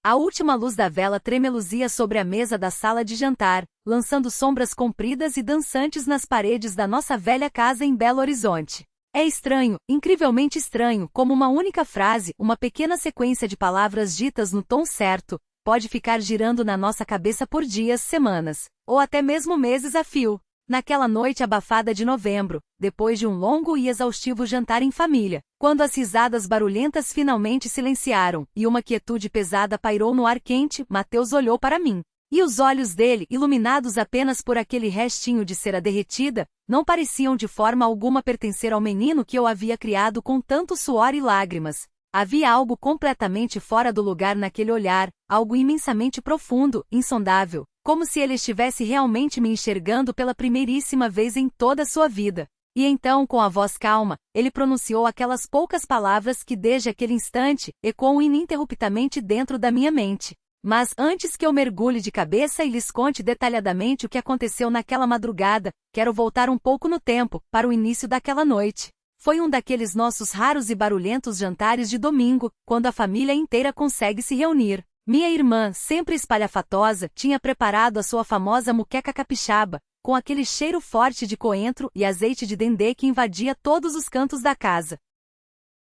A última luz da vela tremeluzia sobre a mesa da sala de jantar, lançando sombras compridas e dançantes nas paredes da nossa velha casa em Belo Horizonte. É estranho, incrivelmente estranho, como uma única frase, uma pequena sequência de palavras ditas no tom certo, pode ficar girando na nossa cabeça por dias, semanas, ou até mesmo meses a fio. Naquela noite abafada de novembro, depois de um longo e exaustivo jantar em família, quando as risadas barulhentas finalmente silenciaram e uma quietude pesada pairou no ar quente, Mateus olhou para mim. E os olhos dele, iluminados apenas por aquele restinho de cera derretida, não pareciam de forma alguma pertencer ao menino que eu havia criado com tanto suor e lágrimas. Havia algo completamente fora do lugar naquele olhar, algo imensamente profundo, insondável, como se ele estivesse realmente me enxergando pela primeiríssima vez em toda a sua vida. E então, com a voz calma, ele pronunciou aquelas poucas palavras que desde aquele instante ecoam ininterruptamente dentro da minha mente. Mas antes que eu mergulhe de cabeça e lhes conte detalhadamente o que aconteceu naquela madrugada, quero voltar um pouco no tempo, para o início daquela noite. Foi um daqueles nossos raros e barulhentos jantares de domingo, quando a família inteira consegue se reunir. Minha irmã, sempre espalhafatosa, tinha preparado a sua famosa muqueca capixaba, com aquele cheiro forte de coentro e azeite de dendê que invadia todos os cantos da casa.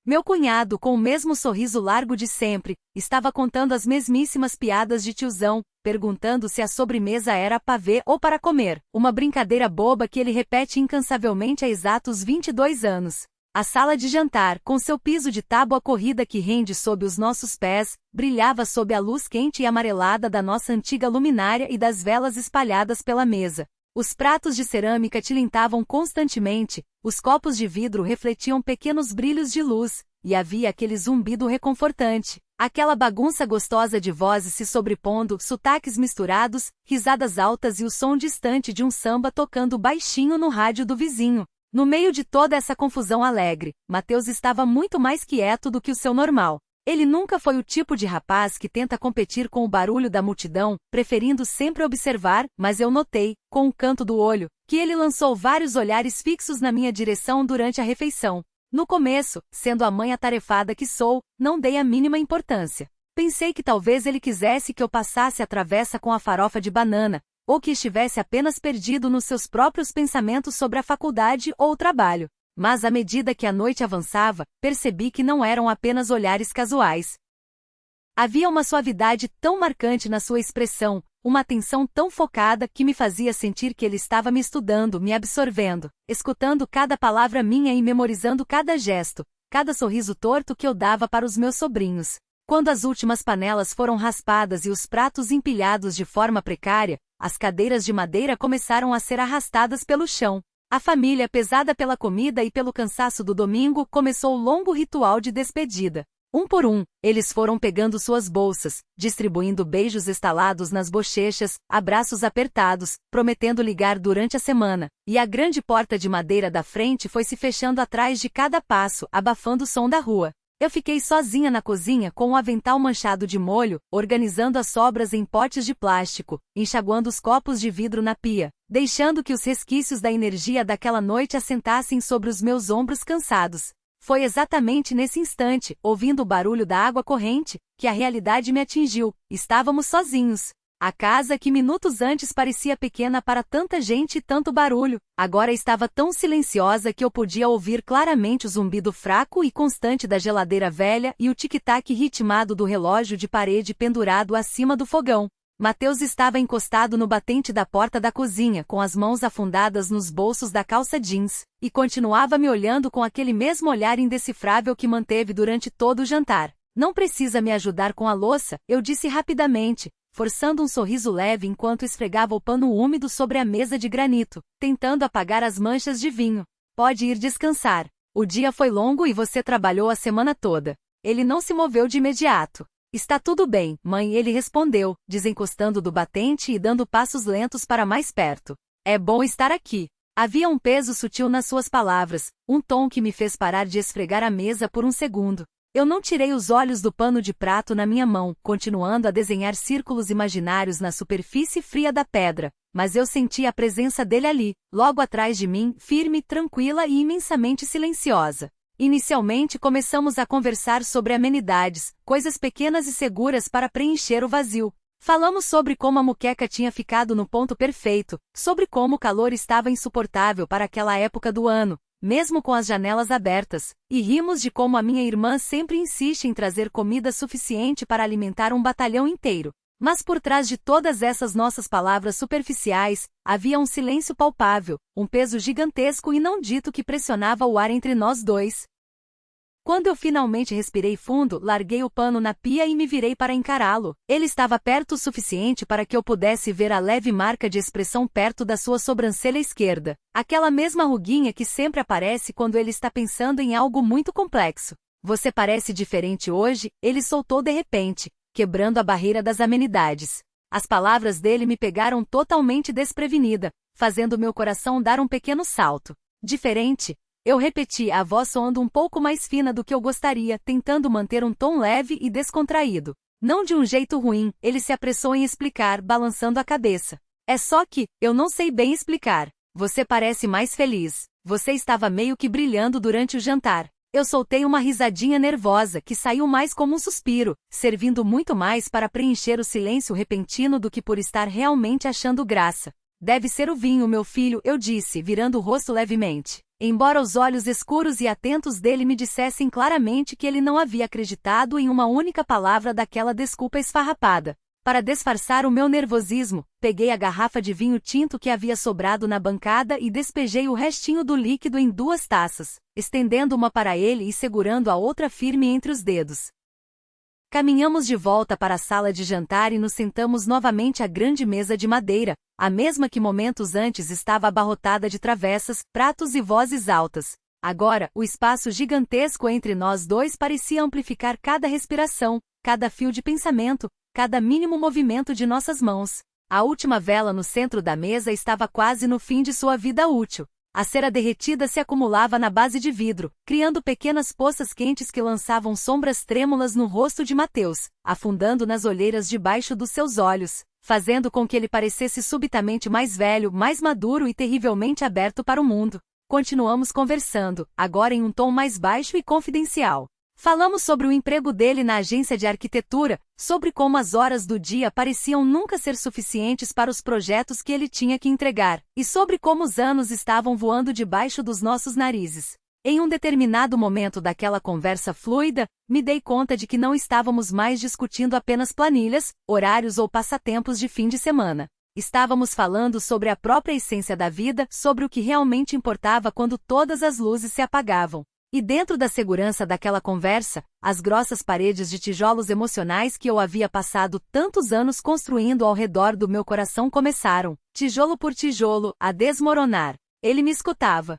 Meu cunhado, com o mesmo sorriso largo de sempre, estava contando as mesmíssimas piadas de tiozão, perguntando se a sobremesa era pavê ou para comer, uma brincadeira boba que ele repete incansavelmente há exatos 22 anos. A sala de jantar, com seu piso de tábua corrida que rende sob os nossos pés, brilhava sob a luz quente e amarelada da nossa antiga luminária e das velas espalhadas pela mesa. Os pratos de cerâmica tilintavam constantemente, os copos de vidro refletiam pequenos brilhos de luz, e havia aquele zumbido reconfortante, aquela bagunça gostosa de vozes se sobrepondo, sotaques misturados, risadas altas e o som distante de um samba tocando baixinho no rádio do vizinho. No meio de toda essa confusão alegre, Mateus estava muito mais quieto do que o seu normal. Ele nunca foi o tipo de rapaz que tenta competir com o barulho da multidão, preferindo sempre observar, mas eu notei, com o canto do olho, que ele lançou vários olhares fixos na minha direção durante a refeição. No começo, sendo a mãe atarefada que sou, não dei a mínima importância. Pensei que talvez ele quisesse que eu passasse a travessa com a farofa de banana, ou que estivesse apenas perdido nos seus próprios pensamentos sobre a faculdade ou o trabalho. Mas à medida que a noite avançava, percebi que não eram apenas olhares casuais. Havia uma suavidade tão marcante na sua expressão, uma atenção tão focada que me fazia sentir que ele estava me estudando, me absorvendo, escutando cada palavra minha e memorizando cada gesto, cada sorriso torto que eu dava para os meus sobrinhos. Quando as últimas panelas foram raspadas e os pratos empilhados de forma precária, as cadeiras de madeira começaram a ser arrastadas pelo chão. A família, pesada pela comida e pelo cansaço do domingo, começou o longo ritual de despedida. Um por um, eles foram pegando suas bolsas, distribuindo beijos estalados nas bochechas, abraços apertados, prometendo ligar durante a semana, e a grande porta de madeira da frente foi se fechando atrás de cada passo, abafando o som da rua. Eu fiquei sozinha na cozinha com um avental manchado de molho, organizando as sobras em potes de plástico, enxaguando os copos de vidro na pia, deixando que os resquícios da energia daquela noite assentassem sobre os meus ombros cansados. Foi exatamente nesse instante, ouvindo o barulho da água corrente, que a realidade me atingiu. Estávamos sozinhos. A casa que minutos antes parecia pequena para tanta gente e tanto barulho, agora estava tão silenciosa que eu podia ouvir claramente o zumbido fraco e constante da geladeira velha e o tic-tac ritmado do relógio de parede pendurado acima do fogão. Mateus estava encostado no batente da porta da cozinha, com as mãos afundadas nos bolsos da calça jeans, e continuava me olhando com aquele mesmo olhar indecifrável que manteve durante todo o jantar. Não precisa me ajudar com a louça, eu disse rapidamente, forçando um sorriso leve enquanto esfregava o pano úmido sobre a mesa de granito, tentando apagar as manchas de vinho. Pode ir descansar. O dia foi longo e você trabalhou a semana toda. Ele não se moveu de imediato. Está tudo bem, mãe, ele respondeu, desencostando do batente e dando passos lentos para mais perto. É bom estar aqui. Havia um peso sutil nas suas palavras, um tom que me fez parar de esfregar a mesa por um segundo. Eu não tirei os olhos do pano de prato na minha mão, continuando a desenhar círculos imaginários na superfície fria da pedra, mas eu senti a presença dele ali, logo atrás de mim, firme, tranquila e imensamente silenciosa. Inicialmente começamos a conversar sobre amenidades, coisas pequenas e seguras para preencher o vazio. Falamos sobre como a muqueca tinha ficado no ponto perfeito, sobre como o calor estava insuportável para aquela época do ano, mesmo com as janelas abertas, e rimos de como a minha irmã sempre insiste em trazer comida suficiente para alimentar um batalhão inteiro. Mas por trás de todas essas nossas palavras superficiais, havia um silêncio palpável, um peso gigantesco e não dito que pressionava o ar entre nós dois. Quando eu finalmente respirei fundo, larguei o pano na pia e me virei para encará-lo. Ele estava perto o suficiente para que eu pudesse ver a leve marca de expressão perto da sua sobrancelha esquerda. Aquela mesma ruguinha que sempre aparece quando ele está pensando em algo muito complexo. Você parece diferente hoje, ele soltou de repente, quebrando a barreira das amenidades. As palavras dele me pegaram totalmente desprevenida, fazendo meu coração dar um pequeno salto. Diferente? Eu repeti, a voz soando um pouco mais fina do que eu gostaria, tentando manter um tom leve e descontraído. Não de um jeito ruim, ele se apressou em explicar, balançando a cabeça. É só que, eu não sei bem explicar. Você parece mais feliz. Você estava meio que brilhando durante o jantar. Eu soltei uma risadinha nervosa, que saiu mais como um suspiro, servindo muito mais para preencher o silêncio repentino do que por estar realmente achando graça. Deve ser o vinho, meu filho, eu disse, virando o rosto levemente. Embora os olhos escuros e atentos dele me dissessem claramente que ele não havia acreditado em uma única palavra daquela desculpa esfarrapada. Para disfarçar o meu nervosismo, peguei a garrafa de vinho tinto que havia sobrado na bancada e despejei o restinho do líquido em 2 taças, estendendo uma para ele e segurando a outra firme entre os dedos. Caminhamos de volta para a sala de jantar e nos sentamos novamente à grande mesa de madeira, a mesma que momentos antes estava abarrotada de travessas, pratos e vozes altas. Agora, o espaço gigantesco entre nós dois parecia amplificar cada respiração, cada fio de pensamento, cada mínimo movimento de nossas mãos. A última vela no centro da mesa estava quase no fim de sua vida útil. A cera derretida se acumulava na base de vidro, criando pequenas poças quentes que lançavam sombras trêmulas no rosto de Mateus, afundando nas olheiras debaixo dos seus olhos, fazendo com que ele parecesse subitamente mais velho, mais maduro e terrivelmente aberto para o mundo. Continuamos conversando, agora em um tom mais baixo e confidencial. Falamos sobre o emprego dele na agência de arquitetura, sobre como as horas do dia pareciam nunca ser suficientes para os projetos que ele tinha que entregar, e sobre como os anos estavam voando debaixo dos nossos narizes. Em um determinado momento daquela conversa fluida, me dei conta de que não estávamos mais discutindo apenas planilhas, horários ou passatempos de fim de semana. Estávamos falando sobre a própria essência da vida, sobre o que realmente importava quando todas as luzes se apagavam. E dentro da segurança daquela conversa, as grossas paredes de tijolos emocionais que eu havia passado tantos anos construindo ao redor do meu coração começaram, tijolo por tijolo, a desmoronar. Ele me escutava.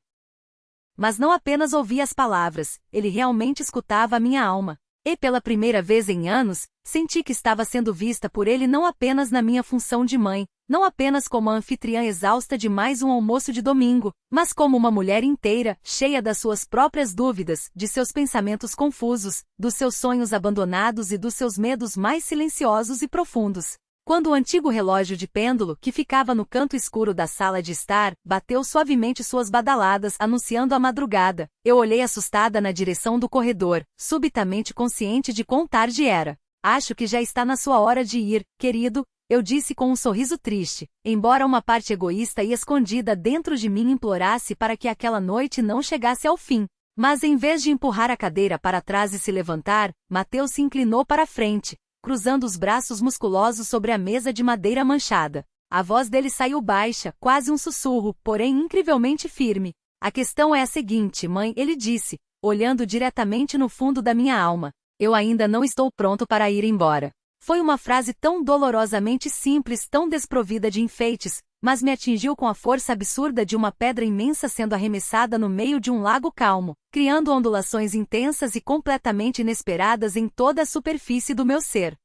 Mas não apenas ouvia as palavras, ele realmente escutava a minha alma. E pela primeira vez em anos, senti que estava sendo vista por ele não apenas na minha função de mãe, não apenas como a anfitriã exausta de mais um almoço de domingo, mas como uma mulher inteira, cheia das suas próprias dúvidas, de seus pensamentos confusos, dos seus sonhos abandonados e dos seus medos mais silenciosos e profundos. Quando o antigo relógio de pêndulo, que ficava no canto escuro da sala de estar, bateu suavemente suas badaladas anunciando a madrugada, eu olhei assustada na direção do corredor, subitamente consciente de quão tarde era. Acho que já está na sua hora de ir, querido, eu disse com um sorriso triste, embora uma parte egoísta e escondida dentro de mim implorasse para que aquela noite não chegasse ao fim. Mas em vez de empurrar a cadeira para trás e se levantar, Mateus se inclinou para a frente, cruzando os braços musculosos sobre a mesa de madeira manchada. A voz dele saiu baixa, quase um sussurro, porém incrivelmente firme. A questão é a seguinte, mãe, ele disse, olhando diretamente no fundo da minha alma. Eu ainda não estou pronto para ir embora. Foi uma frase tão dolorosamente simples, tão desprovida de enfeites, mas me atingiu com a força absurda de uma pedra imensa sendo arremessada no meio de um lago calmo, criando ondulações intensas e completamente inesperadas em toda a superfície do meu ser.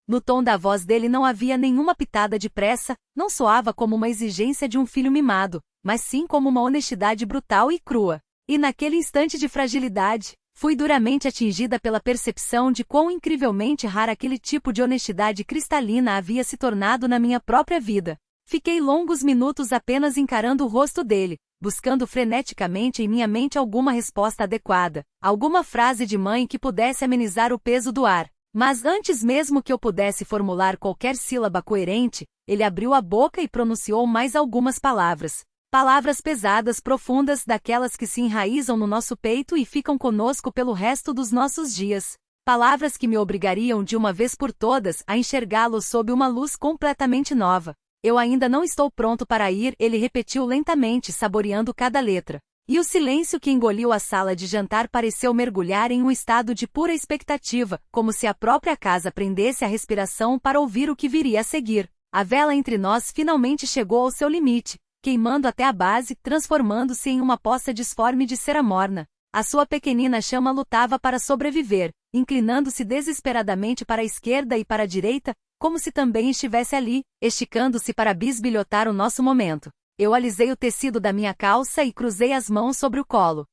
No tom da voz dele não havia nenhuma pitada de pressa, não soava como uma exigência de um filho mimado, mas sim como uma honestidade brutal e crua. E naquele instante de fragilidade, fui duramente atingida pela percepção de quão incrivelmente rara aquele tipo de honestidade cristalina havia se tornado na minha própria vida. Fiquei longos minutos apenas encarando o rosto dele, buscando freneticamente em minha mente alguma resposta adequada, alguma frase de mãe que pudesse amenizar o peso do ar. Mas antes mesmo que eu pudesse formular qualquer sílaba coerente, ele abriu a boca e pronunciou mais algumas palavras. Palavras pesadas, profundas, daquelas que se enraizam no nosso peito e ficam conosco pelo resto dos nossos dias. Palavras que me obrigariam de uma vez por todas a enxergá-lo sob uma luz completamente nova. Eu ainda não estou pronto para ir, ele repetiu lentamente, saboreando cada letra. E o silêncio que engoliu a sala de jantar pareceu mergulhar em um estado de pura expectativa, como se a própria casa prendesse a respiração para ouvir o que viria a seguir. A vela entre nós finalmente chegou ao seu limite, queimando até a base, transformando-se em uma poça disforme de cera morna. A sua pequenina chama lutava para sobreviver, inclinando-se desesperadamente para a esquerda e para a direita, como se também estivesse ali, esticando-se para bisbilhotar o nosso momento. Eu alisei o tecido da minha calça e cruzei as mãos sobre o colo.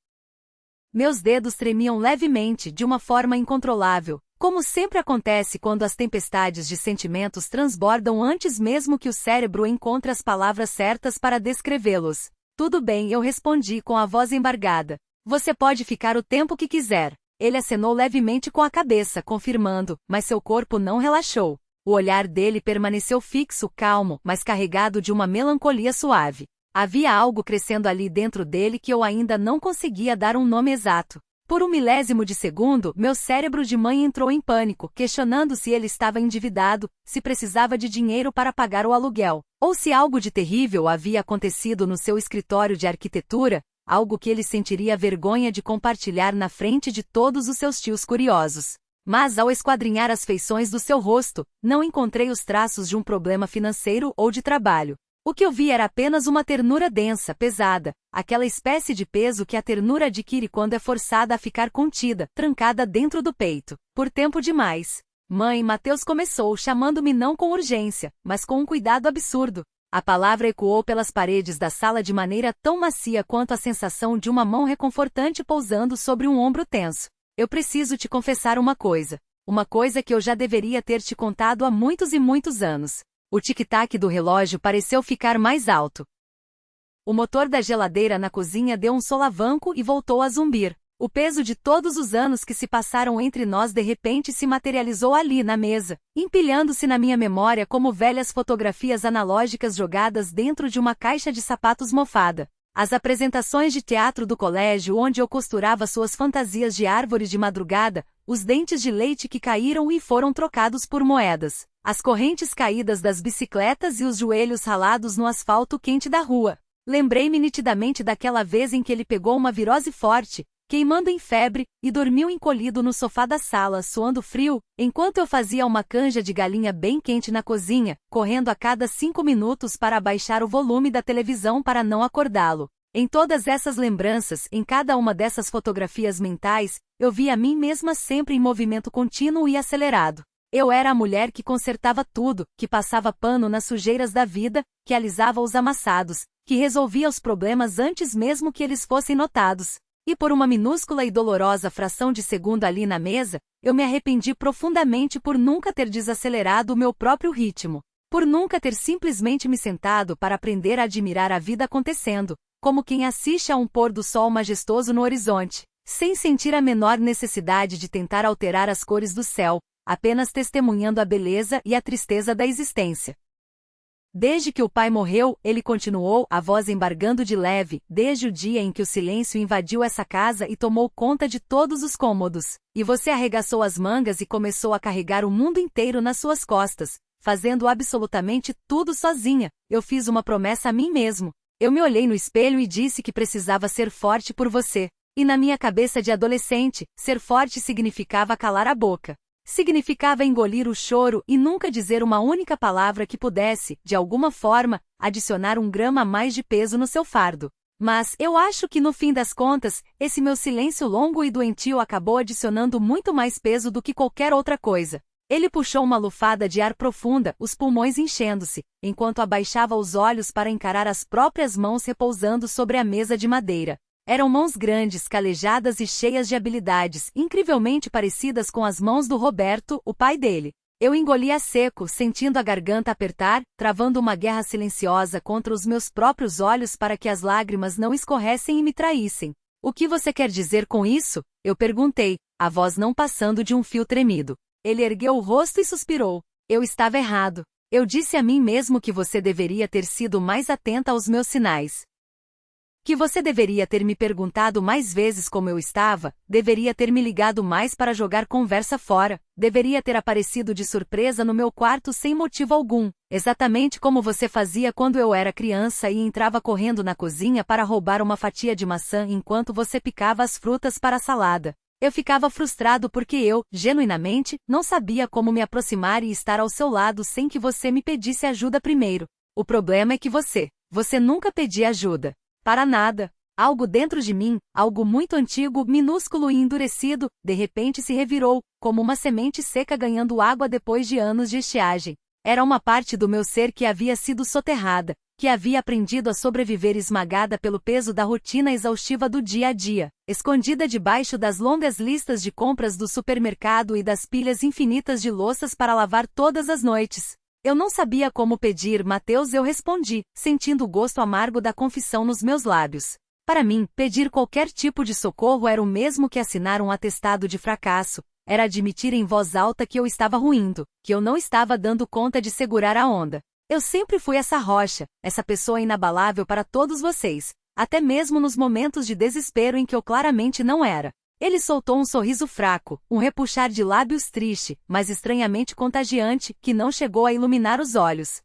Meus dedos tremiam levemente, de uma forma incontrolável, como sempre acontece quando as tempestades de sentimentos transbordam antes mesmo que o cérebro encontre as palavras certas para descrevê-los. Tudo bem, eu respondi com a voz embargada. Você pode ficar o tempo que quiser. Ele acenou levemente com a cabeça, confirmando, mas seu corpo não relaxou. O olhar dele permaneceu fixo, calmo, mas carregado de uma melancolia suave. Havia algo crescendo ali dentro dele que eu ainda não conseguia dar um nome exato. Por 1 milésimo de segundo, meu cérebro de mãe entrou em pânico, questionando se ele estava endividado, se precisava de dinheiro para pagar o aluguel, ou se algo de terrível havia acontecido no seu escritório de arquitetura, algo que ele sentiria vergonha de compartilhar na frente de todos os seus tios curiosos. Mas ao esquadrinhar as feições do seu rosto, não encontrei os traços de um problema financeiro ou de trabalho. O que eu vi era apenas uma ternura densa, pesada, aquela espécie de peso que a ternura adquire quando é forçada a ficar contida, trancada dentro do peito, por tempo demais. Mãe, Mateus começou, chamando-me não com urgência, mas com um cuidado absurdo. A palavra ecoou pelas paredes da sala de maneira tão macia quanto a sensação de uma mão reconfortante pousando sobre um ombro tenso. Eu preciso te confessar uma coisa que eu já deveria ter te contado há muitos e muitos anos. O tic-tac do relógio pareceu ficar mais alto. O motor da geladeira na cozinha deu um solavanco e voltou a zumbir. O peso de todos os anos que se passaram entre nós de repente se materializou ali na mesa, empilhando-se na minha memória como velhas fotografias analógicas jogadas dentro de uma caixa de sapatos mofada. As apresentações de teatro do colégio onde eu costurava suas fantasias de árvore de madrugada, os dentes de leite que caíram e foram trocados por moedas, as correntes caídas das bicicletas e os joelhos ralados no asfalto quente da rua. Lembrei-me nitidamente daquela vez em que ele pegou uma virose forte, queimando em febre, e dormiu encolhido no sofá da sala, suando frio, enquanto eu fazia uma canja de galinha bem quente na cozinha, correndo a cada 5 minutos para abaixar o volume da televisão para não acordá-lo. Em todas essas lembranças, em cada uma dessas fotografias mentais, eu via a mim mesma sempre em movimento contínuo e acelerado. Eu era a mulher que consertava tudo, que passava pano nas sujeiras da vida, que alisava os amassados, que resolvia os problemas antes mesmo que eles fossem notados. E por uma minúscula e dolorosa fração de segundo ali na mesa, eu me arrependi profundamente por nunca ter desacelerado o meu próprio ritmo, por nunca ter simplesmente me sentado para aprender a admirar a vida acontecendo, como quem assiste a um pôr do sol majestoso no horizonte, sem sentir a menor necessidade de tentar alterar as cores do céu, apenas testemunhando a beleza e a tristeza da existência. Desde que o pai morreu, ele continuou, a voz embargando de leve, desde o dia em que o silêncio invadiu essa casa e tomou conta de todos os cômodos, e você arregaçou as mangas e começou a carregar o mundo inteiro nas suas costas, fazendo absolutamente tudo sozinha. Eu fiz uma promessa a mim mesmo. Eu me olhei no espelho e disse que precisava ser forte por você. E na minha cabeça de adolescente, ser forte significava calar a boca. Significava engolir o choro e nunca dizer uma única palavra que pudesse, de alguma forma, adicionar 1 grama a mais de peso no seu fardo. Mas, eu acho que no fim das contas, esse meu silêncio longo e doentio acabou adicionando muito mais peso do que qualquer outra coisa. Ele puxou uma lufada de ar profunda, os pulmões enchendo-se, enquanto abaixava os olhos para encarar as próprias mãos repousando sobre a mesa de madeira. Eram mãos grandes, calejadas e cheias de habilidades, incrivelmente parecidas com as mãos do Roberto, o pai dele. Eu engoli a seco, sentindo a garganta apertar, travando uma guerra silenciosa contra os meus próprios olhos para que as lágrimas não escorressem e me traíssem. O que você quer dizer com isso? Eu perguntei, a voz não passando de um fio tremido. Ele ergueu o rosto e suspirou. Eu estava errado. Eu disse a mim mesmo que você deveria ter sido mais atenta aos meus sinais. Que você deveria ter me perguntado mais vezes como eu estava, deveria ter me ligado mais para jogar conversa fora, deveria ter aparecido de surpresa no meu quarto sem motivo algum, exatamente como você fazia quando eu era criança e entrava correndo na cozinha para roubar uma fatia de maçã enquanto você picava as frutas para a salada. Eu ficava frustrado porque eu, genuinamente, não sabia como me aproximar e estar ao seu lado sem que você me pedisse ajuda primeiro. O problema é que você nunca pedia ajuda. Para nada. Algo dentro de mim, algo muito antigo, minúsculo e endurecido, de repente se revirou, como uma semente seca ganhando água depois de anos de estiagem. Era uma parte do meu ser que havia sido soterrada, que havia aprendido a sobreviver esmagada pelo peso da rotina exaustiva do dia a dia, escondida debaixo das longas listas de compras do supermercado e das pilhas infinitas de louças para lavar todas as noites. Eu não sabia como pedir, Mateus, eu respondi, sentindo o gosto amargo da confissão nos meus lábios. Para mim, pedir qualquer tipo de socorro era o mesmo que assinar um atestado de fracasso, era admitir em voz alta que eu estava ruindo, que eu não estava dando conta de segurar a onda. Eu sempre fui essa rocha, essa pessoa inabalável para todos vocês, até mesmo nos momentos de desespero em que eu claramente não era. Ele soltou um sorriso fraco, um repuxar de lábios triste, mas estranhamente contagiante, que não chegou a iluminar os olhos.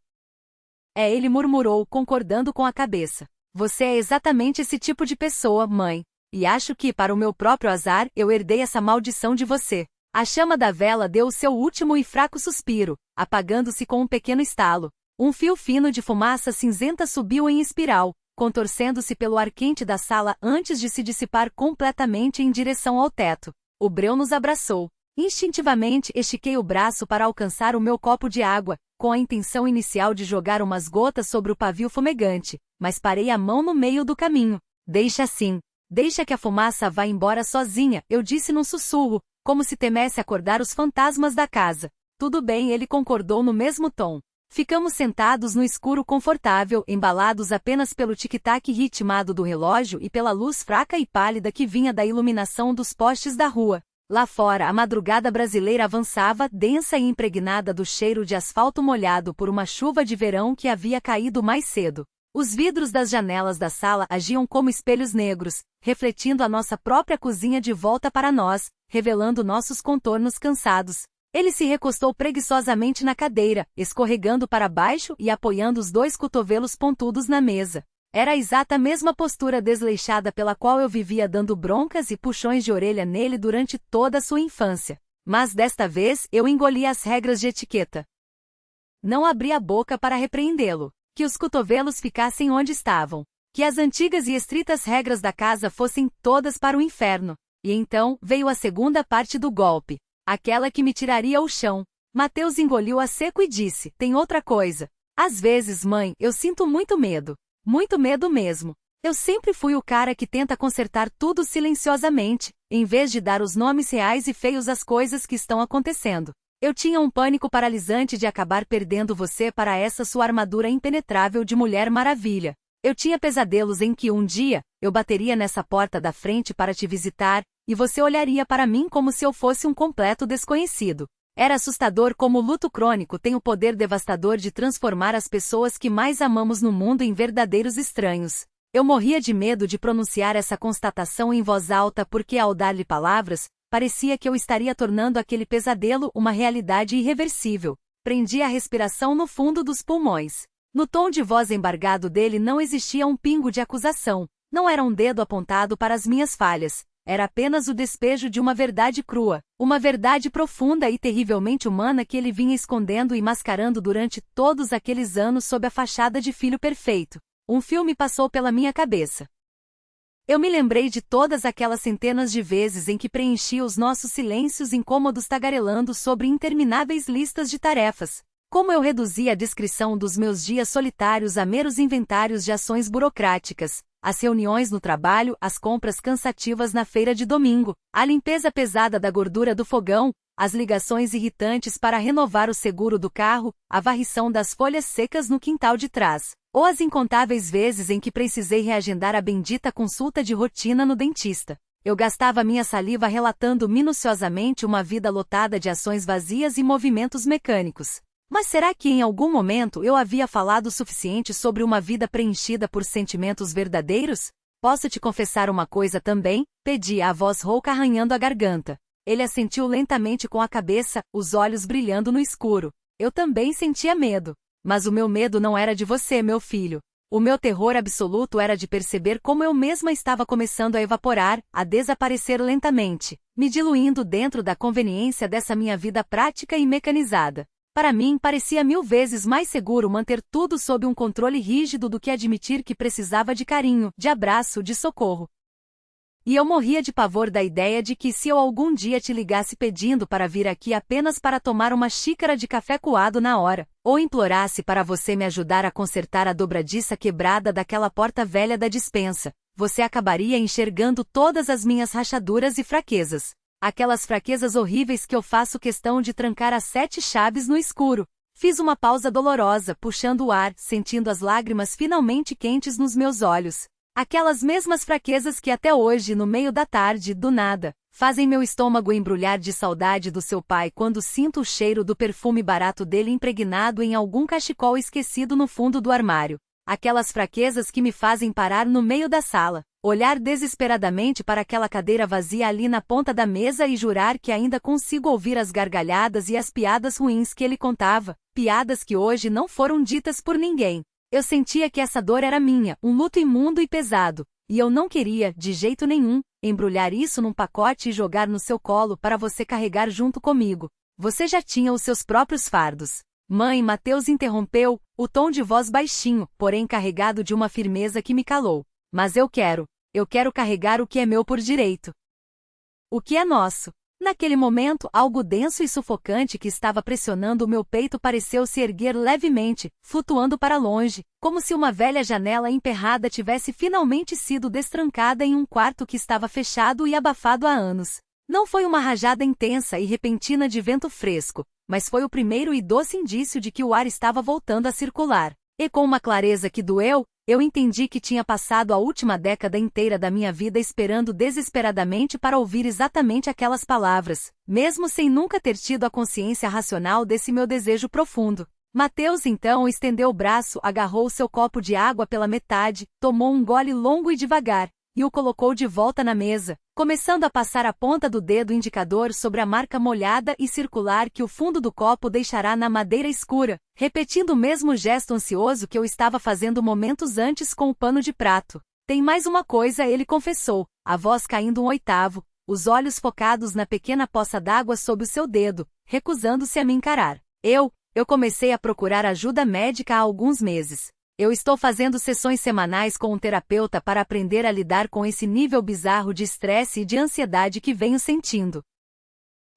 Ele murmurou, concordando com a cabeça. Você é exatamente esse tipo de pessoa, mãe. E acho que, para o meu próprio azar, eu herdei essa maldição de você. A chama da vela deu o seu último e fraco suspiro, apagando-se com um pequeno estalo. Um fio fino de fumaça cinzenta subiu em espiral, contorcendo-se pelo ar quente da sala antes de se dissipar completamente em direção ao teto. O breu nos abraçou. Instintivamente, estiquei o braço para alcançar o meu copo de água, com a intenção inicial de jogar umas gotas sobre o pavio fumegante, mas parei a mão no meio do caminho. Deixa assim. Deixa que a fumaça vá embora sozinha, eu disse num sussurro, como se temesse acordar os fantasmas da casa. Tudo bem, ele concordou no mesmo tom. Ficamos sentados no escuro confortável, embalados apenas pelo tic-tac ritmado do relógio e pela luz fraca e pálida que vinha da iluminação dos postes da rua. Lá fora, a madrugada brasileira avançava, densa e impregnada do cheiro de asfalto molhado por uma chuva de verão que havia caído mais cedo. Os vidros das janelas da sala agiam como espelhos negros, refletindo a nossa própria cozinha de volta para nós, revelando nossos contornos cansados. Ele se recostou preguiçosamente na cadeira, escorregando para baixo e apoiando os dois cotovelos pontudos na mesa. Era a exata mesma postura desleixada pela qual eu vivia dando broncas e puxões de orelha nele durante toda a sua infância. Mas desta vez, eu engoli as regras de etiqueta. Não abri a boca para repreendê-lo. Que os cotovelos ficassem onde estavam. Que as antigas e estritas regras da casa fossem todas para o inferno. E então, veio a segunda parte do golpe. Aquela que me tiraria ao chão. Mateus engoliu a seco e disse, tem outra coisa. Às vezes, mãe, eu sinto muito medo. Muito medo mesmo. Eu sempre fui o cara que tenta consertar tudo silenciosamente, em vez de dar os nomes reais e feios às coisas que estão acontecendo. Eu tinha um pânico paralisante de acabar perdendo você para essa sua armadura impenetrável de Mulher Maravilha. Eu tinha pesadelos em que um dia, eu bateria nessa porta da frente para te visitar, e você olharia para mim como se eu fosse um completo desconhecido. Era assustador como o luto crônico tem o poder devastador de transformar as pessoas que mais amamos no mundo em verdadeiros estranhos. Eu morria de medo de pronunciar essa constatação em voz alta porque, ao dar-lhe palavras, parecia que eu estaria tornando aquele pesadelo uma realidade irreversível. Prendi a respiração no fundo dos pulmões. No tom de voz embargado dele não existia um pingo de acusação. Não era um dedo apontado para as minhas falhas. Era apenas o despejo de uma verdade crua, uma verdade profunda e terrivelmente humana que ele vinha escondendo e mascarando durante todos aqueles anos sob a fachada de filho perfeito. Um filme passou pela minha cabeça. Eu me lembrei de todas aquelas centenas de vezes em que preenchia os nossos silêncios incômodos tagarelando sobre intermináveis listas de tarefas. Como eu reduzia a descrição dos meus dias solitários a meros inventários de ações burocráticas. as reuniões no trabalho, as compras cansativas na feira de domingo, a limpeza pesada da gordura do fogão, as ligações irritantes para renovar o seguro do carro, a varrição das folhas secas no quintal de trás, ou as incontáveis vezes em que precisei reagendar a bendita consulta de rotina no dentista. Eu gastava minha saliva relatando minuciosamente uma vida lotada de ações vazias e movimentos mecânicos. Mas será que em algum momento eu havia falado o suficiente sobre uma vida preenchida por sentimentos verdadeiros? Posso te confessar uma coisa também? Pedi, a voz rouca arranhando a garganta. Ele assentiu lentamente com a cabeça, os olhos brilhando no escuro. Eu também sentia medo. Mas o meu medo não era de você, meu filho. O meu terror absoluto era de perceber como eu mesma estava começando a evaporar, a desaparecer lentamente, me diluindo dentro da conveniência dessa minha vida prática e mecanizada. Para mim, parecia 1000 vezes mais seguro manter tudo sob um controle rígido do que admitir que precisava de carinho, de abraço, de socorro. E eu morria de pavor da ideia de que se eu algum dia te ligasse pedindo para vir aqui apenas para tomar uma xícara de café coado na hora, ou implorasse para você me ajudar a consertar a dobradiça quebrada daquela porta velha da despensa, você acabaria enxergando todas as minhas rachaduras e fraquezas. Aquelas fraquezas horríveis que eu faço questão de trancar as 7 chaves no escuro. Fiz uma pausa dolorosa, puxando o ar, sentindo as lágrimas finalmente quentes nos meus olhos. Aquelas mesmas fraquezas que até hoje, no meio da tarde, do nada, fazem meu estômago embrulhar de saudade do seu pai quando sinto o cheiro do perfume barato dele impregnado em algum cachecol esquecido no fundo do armário. Aquelas fraquezas que me fazem parar no meio da sala, olhar desesperadamente para aquela cadeira vazia ali na ponta da mesa e jurar que ainda consigo ouvir as gargalhadas e as piadas ruins que ele contava, piadas que hoje não foram ditas por ninguém. Eu sentia que essa dor era minha, um luto imundo e pesado, e eu não queria, de jeito nenhum, embrulhar isso num pacote e jogar no seu colo para você carregar junto comigo. Você já tinha os seus próprios fardos. Mãe, Mateus interrompeu, o tom de voz baixinho, porém carregado de uma firmeza que me calou. Mas eu quero carregar o que é meu por direito. O que é nosso. Naquele momento, algo denso e sufocante que estava pressionando o meu peito pareceu se erguer levemente, flutuando para longe, como se uma velha janela emperrada tivesse finalmente sido destrancada em um quarto que estava fechado e abafado há anos. Não foi uma rajada intensa e repentina de vento fresco, mas foi o primeiro e doce indício de que o ar estava voltando a circular. E com uma clareza que doeu, eu entendi que tinha passado a última década inteira da minha vida esperando desesperadamente para ouvir exatamente aquelas palavras, mesmo sem nunca ter tido a consciência racional desse meu desejo profundo. Mateus então estendeu o braço, agarrou seu copo de água pela metade, tomou um gole longo e devagar, e o colocou de volta na mesa, começando a passar a ponta do dedo indicador sobre a marca molhada e circular que o fundo do copo deixará na madeira escura, repetindo o mesmo gesto ansioso que eu estava fazendo momentos antes com o pano de prato. Tem mais uma coisa, ele confessou, a voz caindo um oitavo, os olhos focados na pequena poça d'água sob o seu dedo, recusando-se a me encarar. Eu comecei a procurar ajuda médica há alguns meses. Eu estou fazendo sessões semanais com um terapeuta para aprender a lidar com esse nível bizarro de estresse e de ansiedade que venho sentindo.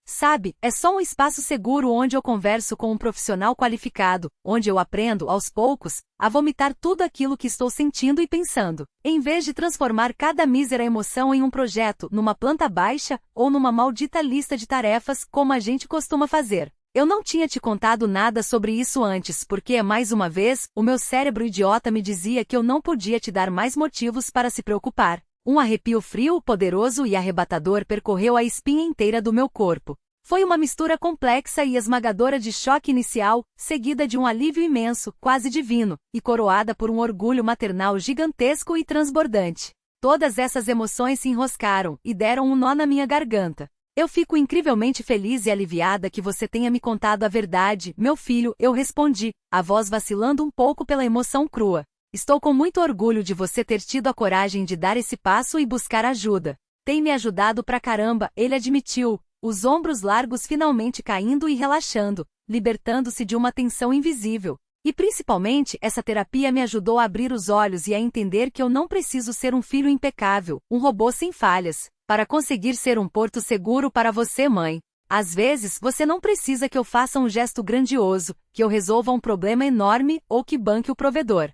Sabe, é só um espaço seguro onde eu converso com um profissional qualificado, onde eu aprendo, aos poucos, a vomitar tudo aquilo que estou sentindo e pensando, em vez de transformar cada mísera emoção em um projeto, numa planta baixa, ou numa maldita lista de tarefas, como a gente costuma fazer. Eu não tinha te contado nada sobre isso antes porque, mais uma vez, o meu cérebro idiota me dizia que eu não podia te dar mais motivos para se preocupar. Um arrepio frio, poderoso e arrebatador percorreu a espinha inteira do meu corpo. Foi uma mistura complexa e esmagadora de choque inicial, seguida de um alívio imenso, quase divino, e coroada por um orgulho maternal gigantesco e transbordante. Todas essas emoções se enroscaram e deram um nó na minha garganta. Eu fico incrivelmente feliz e aliviada que você tenha me contado a verdade, meu filho, eu respondi, a voz vacilando um pouco pela emoção crua. Estou com muito orgulho de você ter tido a coragem de dar esse passo e buscar ajuda. Tem me ajudado pra caramba, ele admitiu, os ombros largos finalmente caindo e relaxando, libertando-se de uma tensão invisível. E principalmente, essa terapia me ajudou a abrir os olhos e a entender que eu não preciso ser um filho impecável, um robô sem falhas, para conseguir ser um porto seguro para você, mãe. Às vezes, você não precisa que eu faça um gesto grandioso, que eu resolva um problema enorme ou que banque o provedor.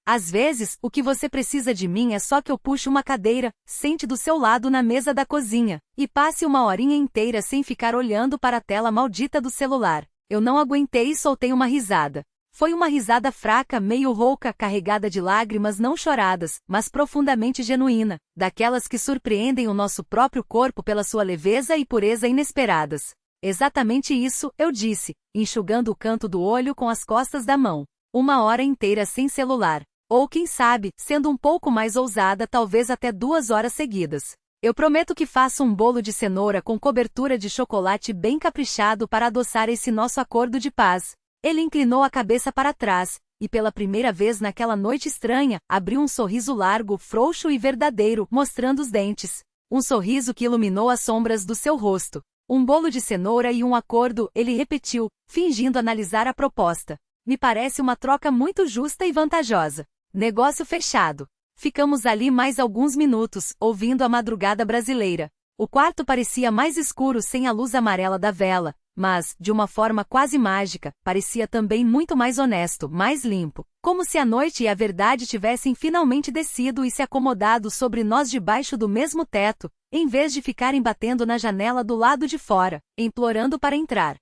Às vezes, o que você precisa de mim é só que eu puxe uma cadeira, sente do seu lado na mesa da cozinha, e passe uma horinha inteira sem ficar olhando para a tela maldita do celular. Eu não aguentei e soltei uma risada. Foi uma risada fraca, meio rouca, carregada de lágrimas não choradas, mas profundamente genuína, daquelas que surpreendem o nosso próprio corpo pela sua leveza e pureza inesperadas. Exatamente isso, eu disse, enxugando o canto do olho com as costas da mão. Uma hora inteira sem celular. Ou quem sabe, sendo um pouco mais ousada, talvez até 2 horas seguidas. Eu prometo que faço um bolo de cenoura com cobertura de chocolate bem caprichado para adoçar esse nosso acordo de paz. Ele inclinou a cabeça para trás, e pela primeira vez naquela noite estranha, abriu um sorriso largo, frouxo e verdadeiro, mostrando os dentes. Um sorriso que iluminou as sombras do seu rosto. Um bolo de cenoura e um acordo, ele repetiu, fingindo analisar a proposta. Me parece uma troca muito justa e vantajosa. Negócio fechado. Ficamos ali mais alguns minutos, ouvindo a madrugada brasileira. O quarto parecia mais escuro sem a luz amarela da vela, mas, de uma forma quase mágica, parecia também muito mais honesto, mais limpo. Como se a noite e a verdade tivessem finalmente descido e se acomodado sobre nós debaixo do mesmo teto, em vez de ficarem batendo na janela do lado de fora, implorando para entrar.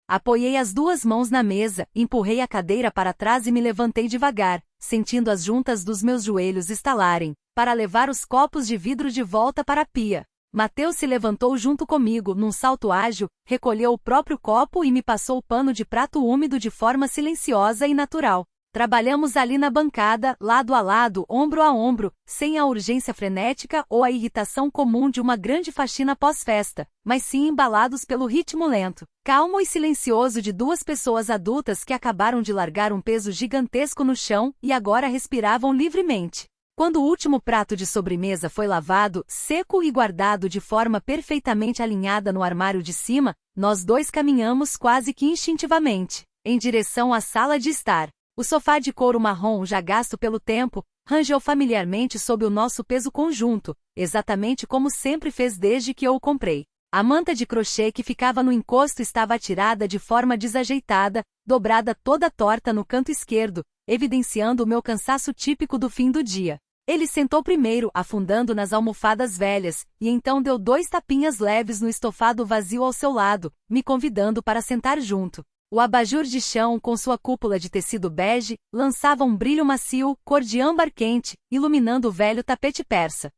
Apoiei as 2 mãos na mesa, empurrei a cadeira para trás e me levantei devagar, sentindo as juntas dos meus joelhos estalarem, para levar os copos de vidro de volta para a pia. Mateus se levantou junto comigo, num salto ágil, recolheu o próprio copo e me passou o pano de prato úmido de forma silenciosa e natural. Trabalhamos ali na bancada, lado a lado, ombro a ombro, sem a urgência frenética ou a irritação comum de uma grande faxina pós-festa, mas sim embalados pelo ritmo lento, calmo e silencioso de 2 pessoas adultas que acabaram de largar um peso gigantesco no chão e agora respiravam livremente. Quando o último prato de sobremesa foi lavado, seco e guardado de forma perfeitamente alinhada no armário de cima, nós 2 caminhamos quase que instintivamente, em direção à sala de estar. O sofá de couro marrom já gasto pelo tempo, rangeu familiarmente sob o nosso peso conjunto, exatamente como sempre fez desde que eu o comprei. A manta de crochê que ficava no encosto estava atirada de forma desajeitada, dobrada toda torta no canto esquerdo, evidenciando o meu cansaço típico do fim do dia. Ele sentou primeiro, afundando nas almofadas velhas, e então deu 2 tapinhas leves no estofado vazio ao seu lado, me convidando para sentar junto. O abajur de chão, com sua cúpula de tecido bege, lançava um brilho macio, cor de âmbar quente, iluminando o velho tapete persa.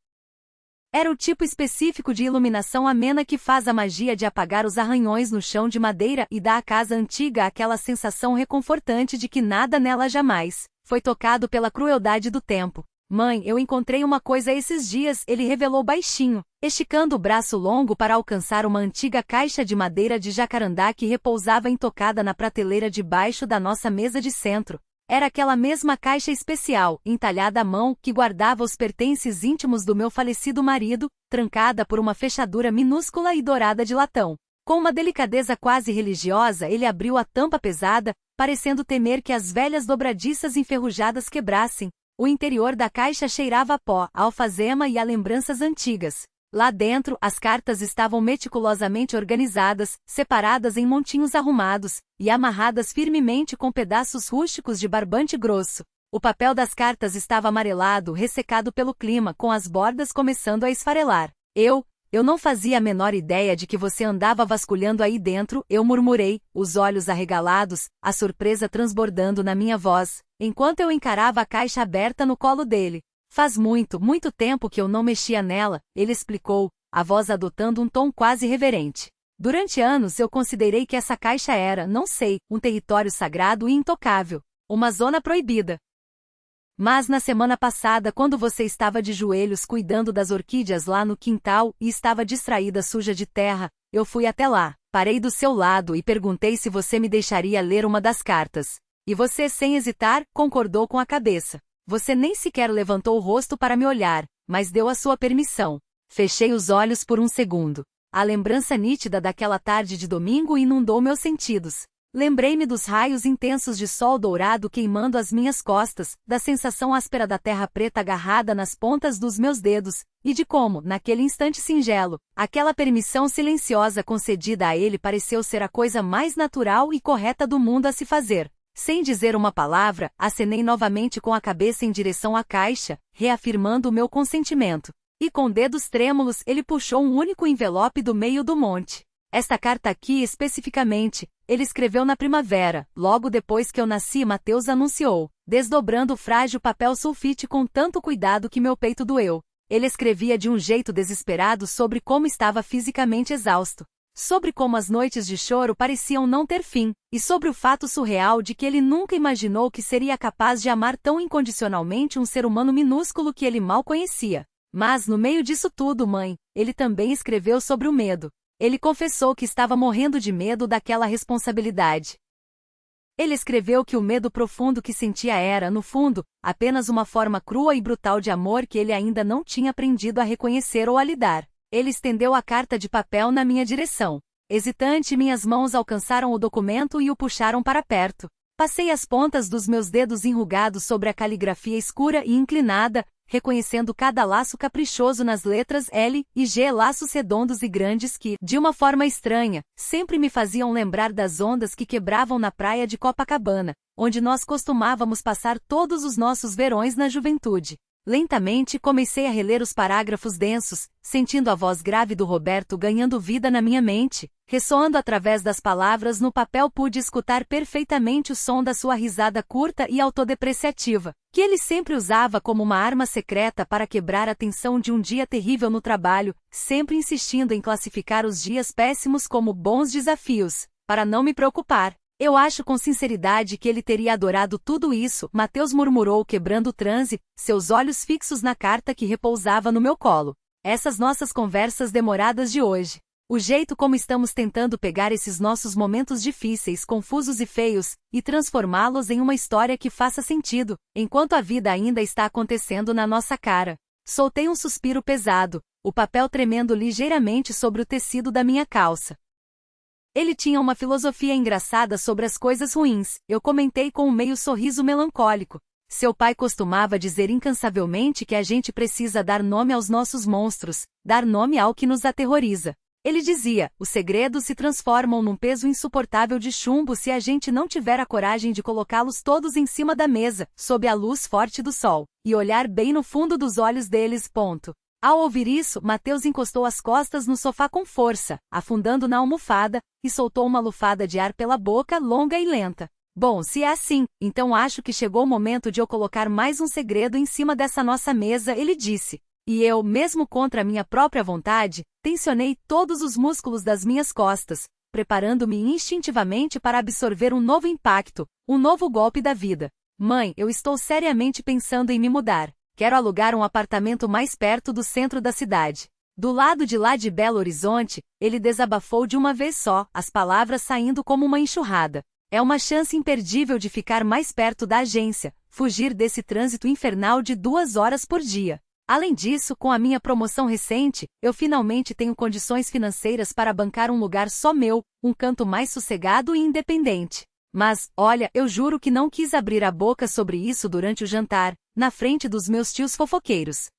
Era o tipo específico de iluminação amena que faz a magia de apagar os arranhões no chão de madeira e dá à casa antiga aquela sensação reconfortante de que nada nela jamais foi tocado pela crueldade do tempo. Mãe, eu encontrei uma coisa esses dias, ele revelou baixinho, esticando o braço longo para alcançar uma antiga caixa de madeira de jacarandá que repousava intocada na prateleira debaixo da nossa mesa de centro. Era aquela mesma caixa especial, entalhada à mão, que guardava os pertences íntimos do meu falecido marido, trancada por uma fechadura minúscula e dourada de latão. Com uma delicadeza quase religiosa, ele abriu a tampa pesada, parecendo temer que as velhas dobradiças enferrujadas quebrassem. O interior da caixa cheirava a pó, a alfazema e a lembranças antigas. Lá dentro, as cartas estavam meticulosamente organizadas, separadas em montinhos arrumados, e amarradas firmemente com pedaços rústicos de barbante grosso. O papel das cartas estava amarelado, ressecado pelo clima, com as bordas começando a esfarelar. Eu não fazia a menor ideia de que você andava vasculhando aí dentro, eu murmurei, os olhos arregalados, a surpresa transbordando na minha voz, enquanto eu encarava a caixa aberta no colo dele. Faz muito, muito tempo que eu não mexia nela, ele explicou, a voz adotando um tom quase reverente. Durante anos eu considerei que essa caixa era, não sei, um território sagrado e intocável, uma zona proibida. Mas na semana passada, quando você estava de joelhos cuidando das orquídeas lá no quintal e estava distraída suja de terra, eu fui até lá, parei do seu lado e perguntei se você me deixaria ler uma das cartas. E você, sem hesitar, concordou com a cabeça. Você nem sequer levantou o rosto para me olhar, mas deu a sua permissão. Fechei os olhos por um segundo. A lembrança nítida daquela tarde de domingo inundou meus sentidos. Lembrei-me dos raios intensos de sol dourado queimando as minhas costas, da sensação áspera da terra preta agarrada nas pontas dos meus dedos, e de como, naquele instante singelo, aquela permissão silenciosa concedida a ele pareceu ser a coisa mais natural e correta do mundo a se fazer. Sem dizer uma palavra, acenei novamente com a cabeça em direção à caixa, reafirmando o meu consentimento. E com dedos trêmulos ele puxou um único envelope do meio do monte. Esta carta aqui especificamente, ele escreveu na primavera, logo depois que eu nasci, Mateus anunciou, desdobrando o frágil papel sulfite com tanto cuidado que meu peito doeu. Ele escrevia de um jeito desesperado sobre como estava fisicamente exausto. Sobre como as noites de choro pareciam não ter fim, e sobre o fato surreal de que ele nunca imaginou que seria capaz de amar tão incondicionalmente um ser humano minúsculo que ele mal conhecia. Mas, no meio disso tudo, mãe, ele também escreveu sobre o medo. Ele confessou que estava morrendo de medo daquela responsabilidade. Ele escreveu que o medo profundo que sentia era, no fundo, apenas uma forma crua e brutal de amor que ele ainda não tinha aprendido a reconhecer ou a lidar. Ele estendeu a carta de papel na minha direção. Hesitante, minhas mãos alcançaram o documento e o puxaram para perto. Passei as pontas dos meus dedos enrugados sobre a caligrafia escura e inclinada, reconhecendo cada laço caprichoso nas letras L e G, laços redondos e grandes que, de uma forma estranha, sempre me faziam lembrar das ondas que quebravam na praia de Copacabana, onde nós costumávamos passar todos os nossos verões na juventude. Lentamente comecei a reler os parágrafos densos, sentindo a voz grave do Roberto ganhando vida na minha mente. Ressoando através das palavras no papel, pude escutar perfeitamente o som da sua risada curta e autodepreciativa, que ele sempre usava como uma arma secreta para quebrar a tensão de um dia terrível no trabalho, sempre insistindo em classificar os dias péssimos como bons desafios, para não me preocupar. Eu acho com sinceridade que ele teria adorado tudo isso, Mateus murmurou quebrando o transe, seus olhos fixos na carta que repousava no meu colo. Essas nossas conversas demoradas de hoje. O jeito como estamos tentando pegar esses nossos momentos difíceis, confusos e feios, e transformá-los em uma história que faça sentido, enquanto a vida ainda está acontecendo na nossa cara. Soltei um suspiro pesado, o papel tremendo ligeiramente sobre o tecido da minha calça. Ele tinha uma filosofia engraçada sobre as coisas ruins, eu comentei com um meio sorriso melancólico. Seu pai costumava dizer incansavelmente que a gente precisa dar nome aos nossos monstros, dar nome ao que nos aterroriza. Ele dizia, os segredos se transformam num peso insuportável de chumbo se a gente não tiver a coragem de colocá-los todos em cima da mesa, sob a luz forte do sol, e olhar bem no fundo dos olhos deles. Ao ouvir isso, Mateus encostou as costas no sofá com força, afundando na almofada, e soltou uma lufada de ar pela boca, longa e lenta. Bom, se é assim, então acho que chegou o momento de eu colocar mais um segredo em cima dessa nossa mesa, ele disse. E eu, mesmo contra minha própria vontade, tensionei todos os músculos das minhas costas, preparando-me instintivamente para absorver um novo impacto, um novo golpe da vida. Mãe, eu estou seriamente pensando em me mudar. Quero alugar um apartamento mais perto do centro da cidade. Do lado de lá de Belo Horizonte, ele desabafou de uma vez só, as palavras saindo como uma enxurrada. É uma chance imperdível de ficar mais perto da agência, fugir desse trânsito infernal de 2 horas por dia. Além disso, com a minha promoção recente, eu finalmente tenho condições financeiras para bancar um lugar só meu, um canto mais sossegado e independente. Mas, olha, eu juro que não quis abrir a boca sobre isso durante o jantar, na frente dos meus tios fofoqueiros.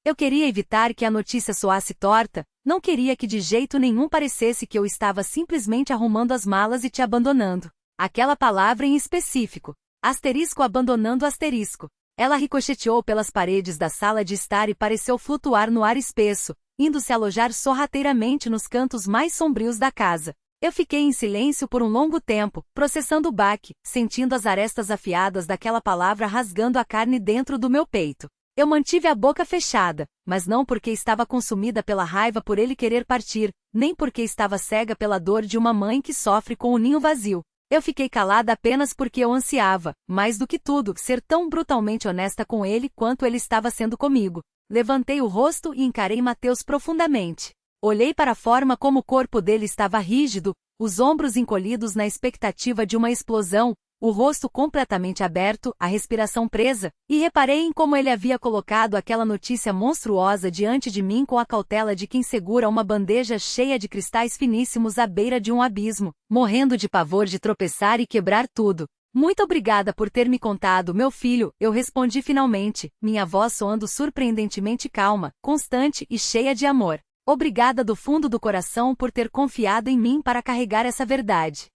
Eu queria evitar que a notícia soasse torta, não queria que de jeito nenhum parecesse que eu estava simplesmente arrumando as malas e te abandonando. Aquela palavra em específico. Asterisco abandonando asterisco. Ela ricocheteou pelas paredes da sala de estar e pareceu flutuar no ar espesso, indo se alojar sorrateiramente nos cantos mais sombrios da casa. Eu fiquei em silêncio por um longo tempo, processando o baque, sentindo as arestas afiadas daquela palavra rasgando a carne dentro do meu peito. Eu mantive a boca fechada, mas não porque estava consumida pela raiva por ele querer partir, nem porque estava cega pela dor de uma mãe que sofre com o ninho vazio. Eu fiquei calada apenas porque eu ansiava, mais do que tudo, ser tão brutalmente honesta com ele quanto ele estava sendo comigo. Levantei o rosto e encarei Mateus profundamente. Olhei para a forma como o corpo dele estava rígido, os ombros encolhidos na expectativa de uma explosão, o rosto completamente aberto, a respiração presa, e reparei em como ele havia colocado aquela notícia monstruosa diante de mim com a cautela de quem segura uma bandeja cheia de cristais finíssimos à beira de um abismo, morrendo de pavor de tropeçar e quebrar tudo. Muito obrigada por ter me contado, meu filho, eu respondi finalmente, minha voz soando surpreendentemente calma, constante e cheia de amor. Obrigada do fundo do coração por ter confiado em mim para carregar essa verdade.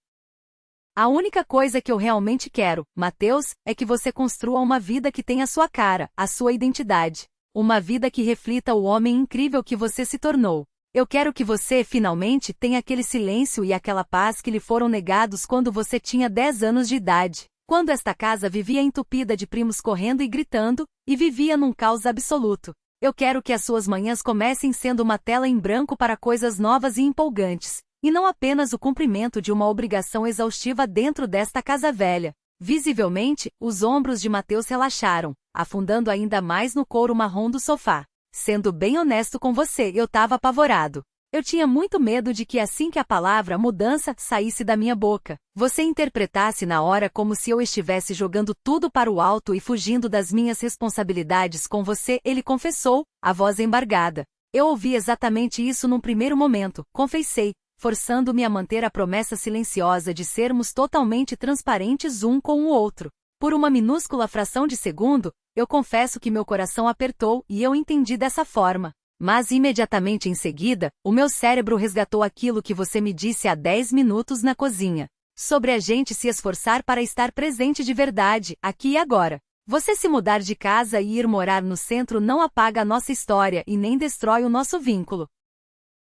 A única coisa que eu realmente quero, Mateus, é que você construa uma vida que tenha a sua cara, a sua identidade. Uma vida que reflita o homem incrível que você se tornou. Eu quero que você, finalmente, tenha aquele silêncio e aquela paz que lhe foram negados quando você tinha 10 anos de idade. Quando esta casa vivia entupida de primos correndo e gritando, e vivia num caos absoluto. Eu quero que as suas manhãs comecem sendo uma tela em branco para coisas novas e empolgantes, e não apenas o cumprimento de uma obrigação exaustiva dentro desta casa velha. Visivelmente, os ombros de Mateus relaxaram, afundando ainda mais no couro marrom do sofá. Sendo bem honesto com você, eu estava apavorado. Eu tinha muito medo de que assim que a palavra mudança saísse da minha boca, você interpretasse na hora como se eu estivesse jogando tudo para o alto e fugindo das minhas responsabilidades com você, ele confessou, a voz embargada. Eu ouvi exatamente isso num primeiro momento, confessei, forçando-me a manter a promessa silenciosa de sermos totalmente transparentes um com o outro. Por uma minúscula fração de segundo, eu confesso que meu coração apertou e eu entendi dessa forma. Mas imediatamente em seguida, o meu cérebro resgatou aquilo que você me disse há 10 minutos na cozinha. Sobre a gente se esforçar para estar presente de verdade, aqui e agora. Você se mudar de casa e ir morar no centro não apaga a nossa história e nem destrói o nosso vínculo.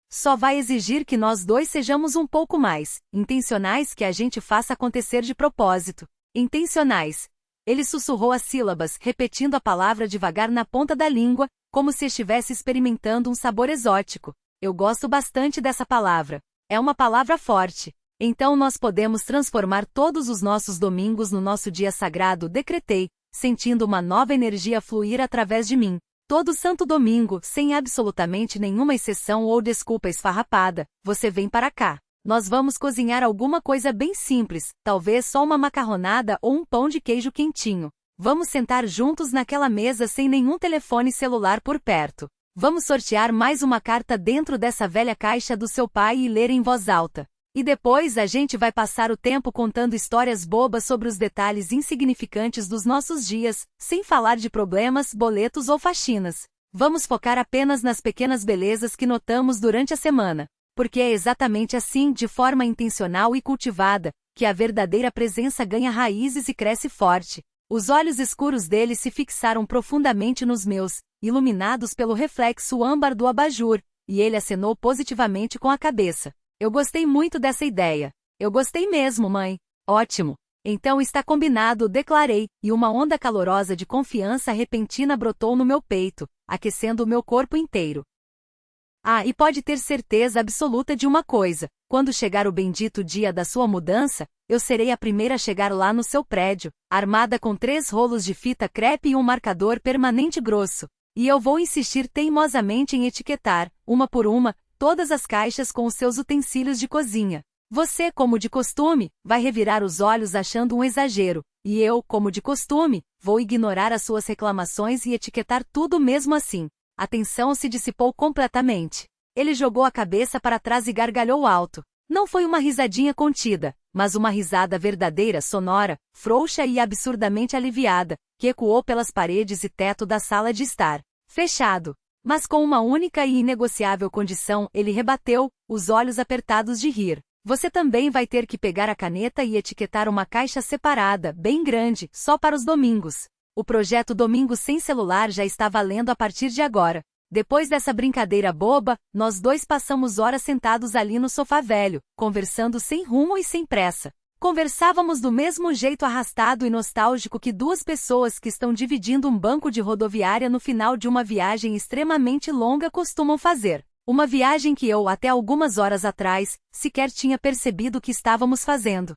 Só vai exigir que nós dois sejamos um pouco mais intencionais, que a gente faça acontecer de propósito. Intencionais. Ele sussurrou as sílabas, repetindo a palavra devagar na ponta da língua, como se estivesse experimentando um sabor exótico. Eu gosto bastante dessa palavra. É uma palavra forte. Então nós podemos transformar todos os nossos domingos no nosso dia sagrado, decretei, sentindo uma nova energia fluir através de mim. Todo santo domingo, sem absolutamente nenhuma exceção ou desculpa esfarrapada, você vem para cá. Nós vamos cozinhar alguma coisa bem simples, talvez só uma macarronada ou um pão de queijo quentinho. Vamos sentar juntos naquela mesa sem nenhum telefone celular por perto. Vamos sortear mais uma carta dentro dessa velha caixa do seu pai e ler em voz alta. E depois a gente vai passar o tempo contando histórias bobas sobre os detalhes insignificantes dos nossos dias, sem falar de problemas, boletos ou faxinas. Vamos focar apenas nas pequenas belezas que notamos durante a semana. Porque é exatamente assim, de forma intencional e cultivada, que a verdadeira presença ganha raízes e cresce forte. Os olhos escuros dele se fixaram profundamente nos meus, iluminados pelo reflexo âmbar do abajur, e ele acenou positivamente com a cabeça. Eu gostei muito dessa ideia. Eu gostei mesmo, mãe. Ótimo. Então está combinado, declarei, e uma onda calorosa de confiança repentina brotou no meu peito, aquecendo o meu corpo inteiro. Ah, e pode ter certeza absoluta de uma coisa, quando chegar o bendito dia da sua mudança, eu serei a primeira a chegar lá no seu prédio, armada com 3 rolos de fita crepe e um marcador permanente grosso. E eu vou insistir teimosamente em etiquetar, uma por uma, todas as caixas com os seus utensílios de cozinha. Você, como de costume, vai revirar os olhos achando um exagero, e eu, como de costume, vou ignorar as suas reclamações e etiquetar tudo mesmo assim. A tensão se dissipou completamente. Ele jogou a cabeça para trás e gargalhou alto. Não foi uma risadinha contida, mas uma risada verdadeira, sonora, frouxa e absurdamente aliviada, que ecoou pelas paredes e teto da sala de estar. Fechado. Mas com uma única e inegociável condição, ele rebateu, os olhos apertados de rir. Você também vai ter que pegar a caneta e etiquetar uma caixa separada, bem grande, só para os domingos. O projeto Domingo Sem Celular já está valendo a partir de agora. Depois dessa brincadeira boba, nós dois passamos horas sentados ali no sofá velho, conversando sem rumo e sem pressa. Conversávamos do mesmo jeito arrastado e nostálgico que 2 pessoas que estão dividindo um banco de rodoviária no final de uma viagem extremamente longa costumam fazer. Uma viagem que eu, até algumas horas atrás, sequer tinha percebido que estávamos fazendo.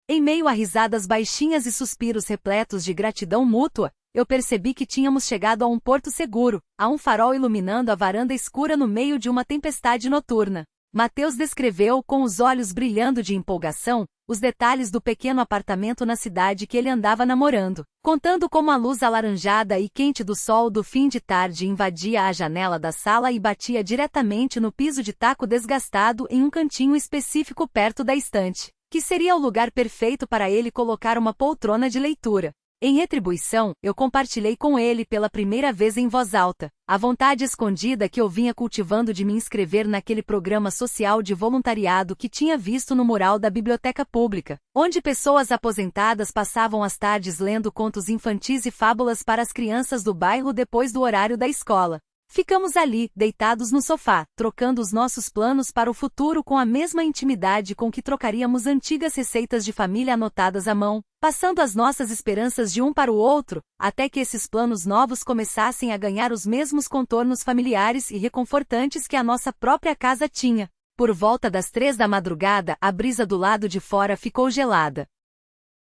Em meio a risadas baixinhas e suspiros repletos de gratidão mútua, eu percebi que tínhamos chegado a um porto seguro, a um farol iluminando a varanda escura no meio de uma tempestade noturna. Mateus descreveu, com os olhos brilhando de empolgação, os detalhes do pequeno apartamento na cidade que ele andava namorando, contando como a luz alaranjada e quente do sol do fim de tarde invadia a janela da sala e batia diretamente no piso de taco desgastado em um cantinho específico perto da estante, que seria o lugar perfeito para ele colocar uma poltrona de leitura. Em retribuição, eu compartilhei com ele pela primeira vez em voz alta a vontade escondida que eu vinha cultivando de me inscrever naquele programa social de voluntariado que tinha visto no mural da biblioteca pública, onde pessoas aposentadas passavam as tardes lendo contos infantis e fábulas para as crianças do bairro depois do horário da escola. Ficamos ali, deitados no sofá, trocando os nossos planos para o futuro com a mesma intimidade com que trocaríamos antigas receitas de família anotadas à mão, passando as nossas esperanças de um para o outro, até que esses planos novos começassem a ganhar os mesmos contornos familiares e reconfortantes que a nossa própria casa tinha. Por volta das 3 da madrugada, a brisa do lado de fora ficou gelada.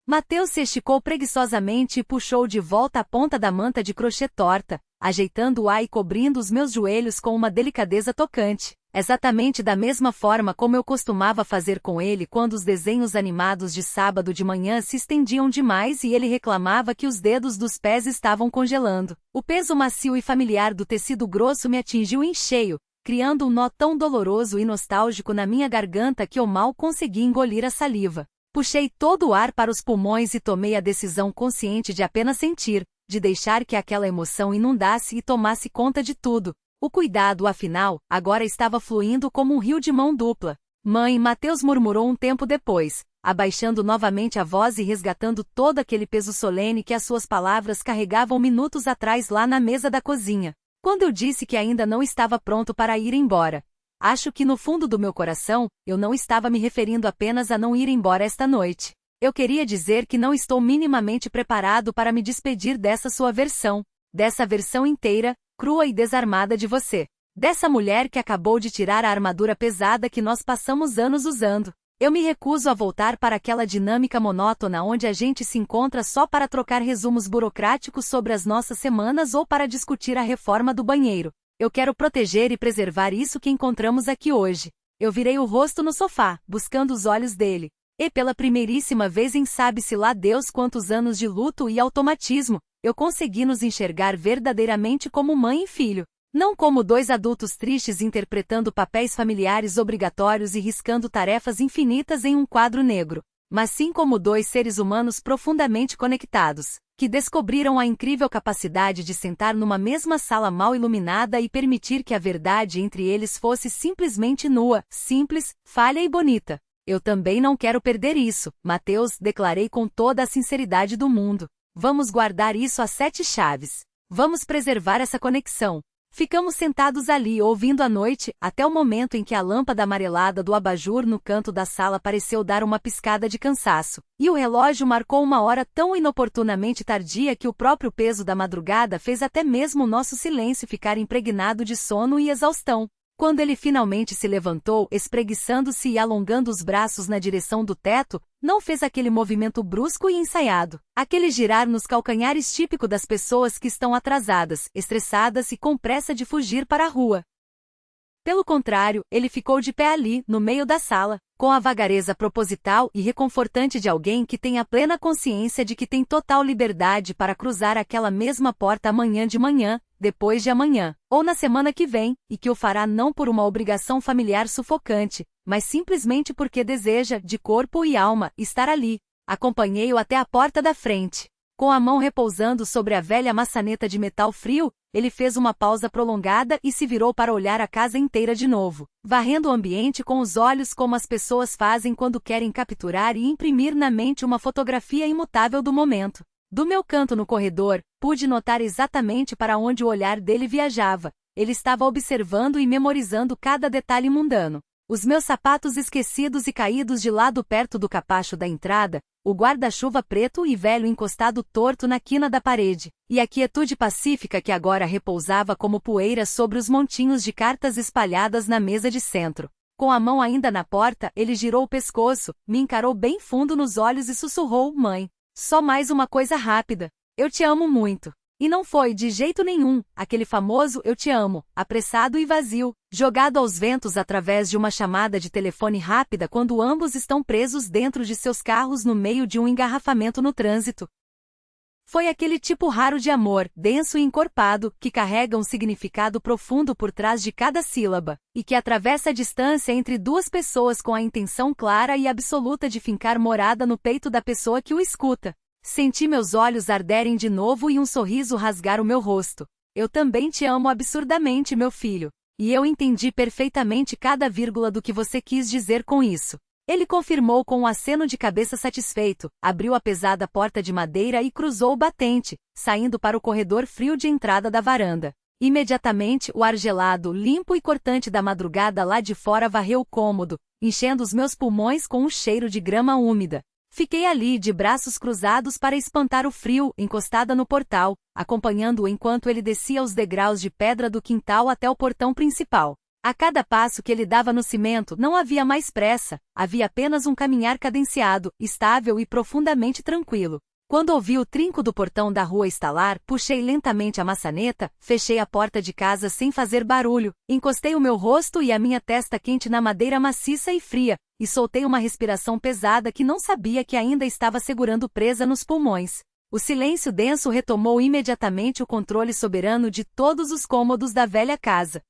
Mateus se esticou preguiçosamente e puxou de volta a ponta da manta de crochê torta, ajeitando-a e cobrindo os meus joelhos com uma delicadeza tocante, exatamente da mesma forma como eu costumava fazer com ele quando os desenhos animados de sábado de manhã se estendiam demais e ele reclamava que os dedos dos pés estavam congelando. O peso macio e familiar do tecido grosso me atingiu em cheio, criando um nó tão doloroso e nostálgico na minha garganta que eu mal consegui engolir a saliva. Puxei todo o ar para os pulmões e tomei a decisão consciente de apenas sentir, de deixar que aquela emoção inundasse e tomasse conta de tudo. O cuidado, afinal, agora estava fluindo como um rio de mão dupla. Mãe, Mateus murmurou um tempo depois, abaixando novamente a voz e resgatando todo aquele peso solene que as suas palavras carregavam minutos atrás lá na mesa da cozinha. Quando eu disse que ainda não estava pronto para ir embora. Acho que no fundo do meu coração, eu não estava me referindo apenas a não ir embora esta noite. Eu queria dizer que não estou minimamente preparado para me despedir dessa sua versão, dessa versão inteira, crua e desarmada de você. Dessa mulher que acabou de tirar a armadura pesada que nós passamos anos usando. Eu me recuso a voltar para aquela dinâmica monótona onde a gente se encontra só para trocar resumos burocráticos sobre as nossas semanas ou para discutir a reforma do banheiro. Eu quero proteger e preservar isso que encontramos aqui hoje. Eu virei o rosto no sofá, buscando os olhos dele. E pela primeiríssima vez em sabe-se lá Deus quantos anos de luto e automatismo, eu consegui nos enxergar verdadeiramente como mãe e filho. Não como dois adultos tristes interpretando papéis familiares obrigatórios e riscando tarefas infinitas em um quadro negro, mas sim como dois seres humanos profundamente conectados, que descobriram a incrível capacidade de sentar numa mesma sala mal iluminada e permitir que a verdade entre eles fosse simplesmente nua, simples, falha e bonita. Eu também não quero perder isso, Mateus, declarei com toda a sinceridade do mundo. Vamos guardar isso a 7 chaves. Vamos preservar essa conexão. Ficamos sentados ali ouvindo a noite, até o momento em que a lâmpada amarelada do abajur no canto da sala pareceu dar uma piscada de cansaço, e o relógio marcou uma hora tão inoportunamente tardia que o próprio peso da madrugada fez até mesmo o nosso silêncio ficar impregnado de sono e exaustão. Quando ele finalmente se levantou, espreguiçando-se e alongando os braços na direção do teto, não fez aquele movimento brusco e ensaiado, aquele girar nos calcanhares típico das pessoas que estão atrasadas, estressadas e com pressa de fugir para a rua. Pelo contrário, ele ficou de pé ali, no meio da sala, com a vagareza proposital e reconfortante de alguém que tem a plena consciência de que tem total liberdade para cruzar aquela mesma porta amanhã de manhã, depois de amanhã, ou na semana que vem, e que o fará não por uma obrigação familiar sufocante, mas simplesmente porque deseja, de corpo e alma, estar ali. Acompanhei-o até a porta da frente. Com a mão repousando sobre a velha maçaneta de metal frio, ele fez uma pausa prolongada e se virou para olhar a casa inteira de novo, varrendo o ambiente com os olhos como as pessoas fazem quando querem capturar e imprimir na mente uma fotografia imutável do momento. Do meu canto no corredor, pude notar exatamente para onde o olhar dele viajava. Ele estava observando e memorizando cada detalhe mundano. Os meus sapatos esquecidos e caídos de lado perto do capacho da entrada, o guarda-chuva preto e velho encostado torto na quina da parede, e a quietude pacífica que agora repousava como poeira sobre os montinhos de cartas espalhadas na mesa de centro. Com a mão ainda na porta, ele girou o pescoço, me encarou bem fundo nos olhos e sussurrou: "Mãe, só mais uma coisa rápida. Eu te amo muito." E não foi, de jeito nenhum, aquele famoso "eu te amo", apressado e vazio, jogado aos ventos através de uma chamada de telefone rápida quando ambos estão presos dentro de seus carros no meio de um engarrafamento no trânsito. Foi aquele tipo raro de amor, denso e encorpado, que carrega um significado profundo por trás de cada sílaba, e que atravessa a distância entre duas pessoas com a intenção clara e absoluta de fincar morada no peito da pessoa que o escuta. Senti meus olhos arderem de novo e um sorriso rasgar o meu rosto. Eu também te amo absurdamente, meu filho. E eu entendi perfeitamente cada vírgula do que você quis dizer com isso. Ele confirmou com um aceno de cabeça satisfeito, abriu a pesada porta de madeira e cruzou o batente, saindo para o corredor frio de entrada da varanda. Imediatamente, o ar gelado, limpo e cortante da madrugada lá de fora varreu o cômodo, enchendo os meus pulmões com um cheiro de grama úmida. Fiquei ali de braços cruzados para espantar o frio, encostada no portal, acompanhando-o enquanto ele descia os degraus de pedra do quintal até o portão principal. A cada passo que ele dava no cimento não havia mais pressa, havia apenas um caminhar cadenciado, estável e profundamente tranquilo. Quando ouvi o trinco do portão da rua estalar, puxei lentamente a maçaneta, fechei a porta de casa sem fazer barulho, encostei o meu rosto e a minha testa quente na madeira maciça e fria, e soltei uma respiração pesada que não sabia que ainda estava segurando presa nos pulmões. O silêncio denso retomou imediatamente o controle soberano de todos os cômodos da velha casa.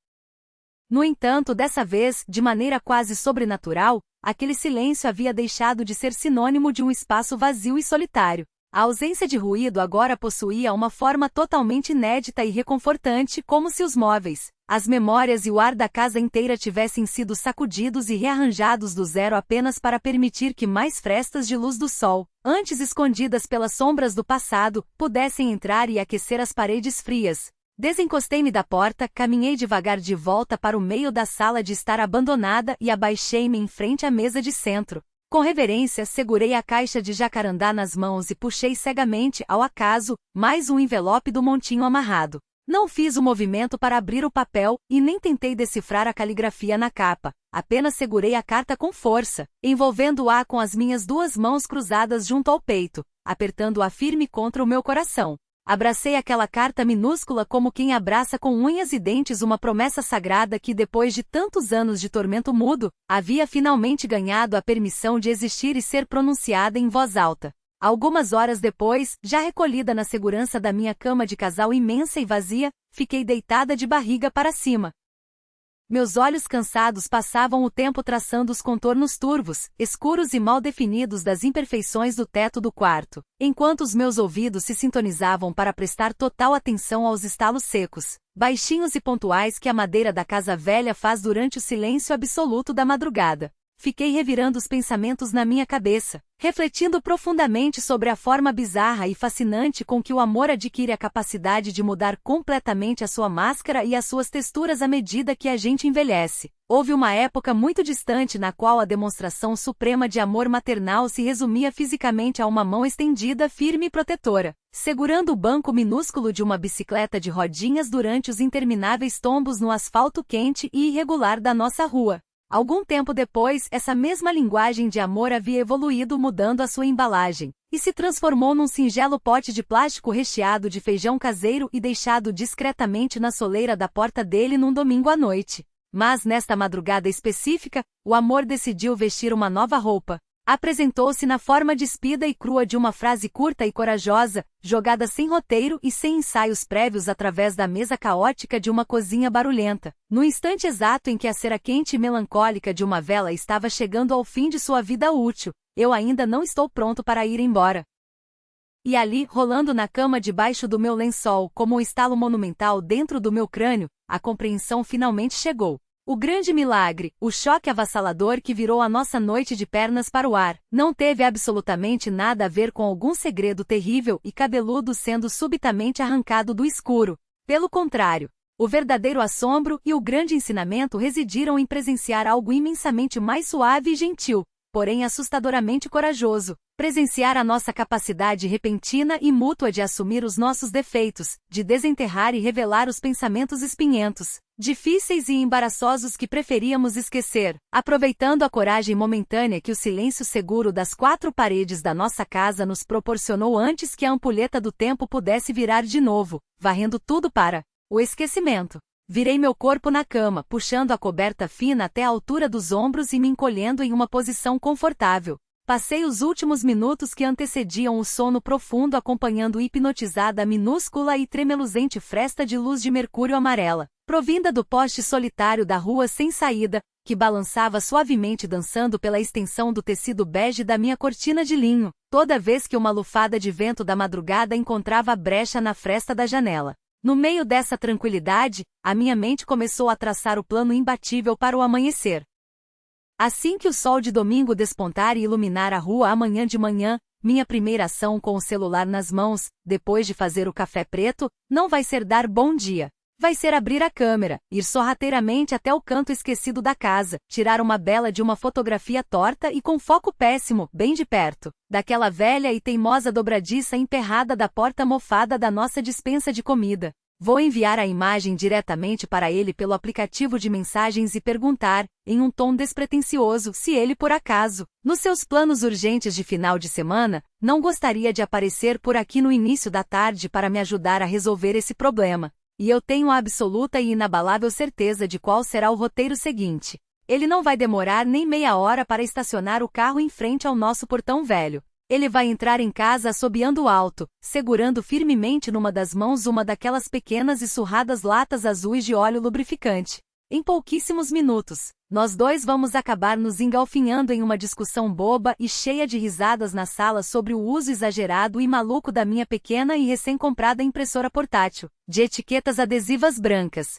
No entanto, dessa vez, de maneira quase sobrenatural, aquele silêncio havia deixado de ser sinônimo de um espaço vazio e solitário. A ausência de ruído agora possuía uma forma totalmente inédita e reconfortante, como se os móveis, as memórias e o ar da casa inteira tivessem sido sacudidos e rearranjados do zero apenas para permitir que mais frestas de luz do sol, antes escondidas pelas sombras do passado, pudessem entrar e aquecer as paredes frias. Desencostei-me da porta, caminhei devagar de volta para o meio da sala de estar abandonada e abaixei-me em frente à mesa de centro. Com reverência, segurei a caixa de jacarandá nas mãos e puxei cegamente, ao acaso, mais um envelope do montinho amarrado. Não fiz o movimento para abrir o papel, e nem tentei decifrar a caligrafia na capa. Apenas segurei a carta com força, envolvendo-a com as minhas duas mãos cruzadas junto ao peito, apertando-a firme contra o meu coração. Abracei aquela carta minúscula como quem abraça com unhas e dentes uma promessa sagrada que, depois de tantos anos de tormento mudo, havia finalmente ganhado a permissão de existir e ser pronunciada em voz alta. Algumas horas depois, já recolhida na segurança da minha cama de casal imensa e vazia, fiquei deitada de barriga para cima. Meus olhos cansados passavam o tempo traçando os contornos turvos, escuros e mal definidos das imperfeições do teto do quarto, enquanto os meus ouvidos se sintonizavam para prestar total atenção aos estalos secos, baixinhos e pontuais que a madeira da casa velha faz durante o silêncio absoluto da madrugada. Fiquei revirando os pensamentos na minha cabeça, refletindo profundamente sobre a forma bizarra e fascinante com que o amor adquire a capacidade de mudar completamente a sua máscara e as suas texturas à medida que a gente envelhece. Houve uma época muito distante na qual a demonstração suprema de amor maternal se resumia fisicamente a uma mão estendida firme e protetora, segurando o banco minúsculo de uma bicicleta de rodinhas durante os intermináveis tombos no asfalto quente e irregular da nossa rua. Algum tempo depois, essa mesma linguagem de amor havia evoluído mudando a sua embalagem, e se transformou num singelo pote de plástico recheado de feijão caseiro e deixado discretamente na soleira da porta dele num domingo à noite. Mas nesta madrugada específica, o amor decidiu vestir uma nova roupa. Apresentou-se na forma despida e crua de uma frase curta e corajosa, jogada sem roteiro e sem ensaios prévios através da mesa caótica de uma cozinha barulhenta, no instante exato em que a cera quente e melancólica de uma vela estava chegando ao fim de sua vida útil. Eu ainda não estou pronto para ir embora. E ali, rolando na cama debaixo do meu lençol, como um estalo monumental dentro do meu crânio, a compreensão finalmente chegou. O grande milagre, o choque avassalador que virou a nossa noite de pernas para o ar, não teve absolutamente nada a ver com algum segredo terrível e cabeludo sendo subitamente arrancado do escuro. Pelo contrário, o verdadeiro assombro e o grande ensinamento residiram em presenciar algo imensamente mais suave e gentil, porém assustadoramente corajoso. Presenciar a nossa capacidade repentina e mútua de assumir os nossos defeitos, de desenterrar e revelar os pensamentos espinhentos, difíceis e embaraçosos que preferíamos esquecer, aproveitando a coragem momentânea que o silêncio seguro das quatro paredes da nossa casa nos proporcionou antes que a ampulheta do tempo pudesse virar de novo, varrendo tudo para o esquecimento. Virei meu corpo na cama, puxando a coberta fina até a altura dos ombros e me encolhendo em uma posição confortável. Passei os últimos minutos que antecediam o sono profundo acompanhando hipnotizada a minúscula e tremeluzente fresta de luz de mercúrio amarela, provinda do poste solitário da rua sem saída, que balançava suavemente dançando pela extensão do tecido bege da minha cortina de linho, toda vez que uma lufada de vento da madrugada encontrava brecha na fresta da janela. No meio dessa tranquilidade, a minha mente começou a traçar o plano imbatível para o amanhecer. Assim que o sol de domingo despontar e iluminar a rua amanhã de manhã, minha primeira ação com o celular nas mãos, depois de fazer o café preto, não vai ser dar bom dia. Vai ser abrir a câmera, ir sorrateiramente até o canto esquecido da casa, tirar uma bela de uma fotografia torta e com foco péssimo, bem de perto, daquela velha e teimosa dobradiça emperrada da porta mofada da nossa despensa de comida. Vou enviar a imagem diretamente para ele pelo aplicativo de mensagens e perguntar, em um tom despretensioso, se ele por acaso, nos seus planos urgentes de final de semana, não gostaria de aparecer por aqui no início da tarde para me ajudar a resolver esse problema. E eu tenho a absoluta e inabalável certeza de qual será o roteiro seguinte. Ele não vai demorar nem meia hora para estacionar o carro em frente ao nosso portão velho. Ele vai entrar em casa assobiando alto, segurando firmemente numa das mãos uma daquelas pequenas e surradas latas azuis de óleo lubrificante. Em pouquíssimos minutos, nós dois vamos acabar nos engalfinhando em uma discussão boba e cheia de risadas na sala sobre o uso exagerado e maluco da minha pequena e recém-comprada impressora portátil, de etiquetas adesivas brancas.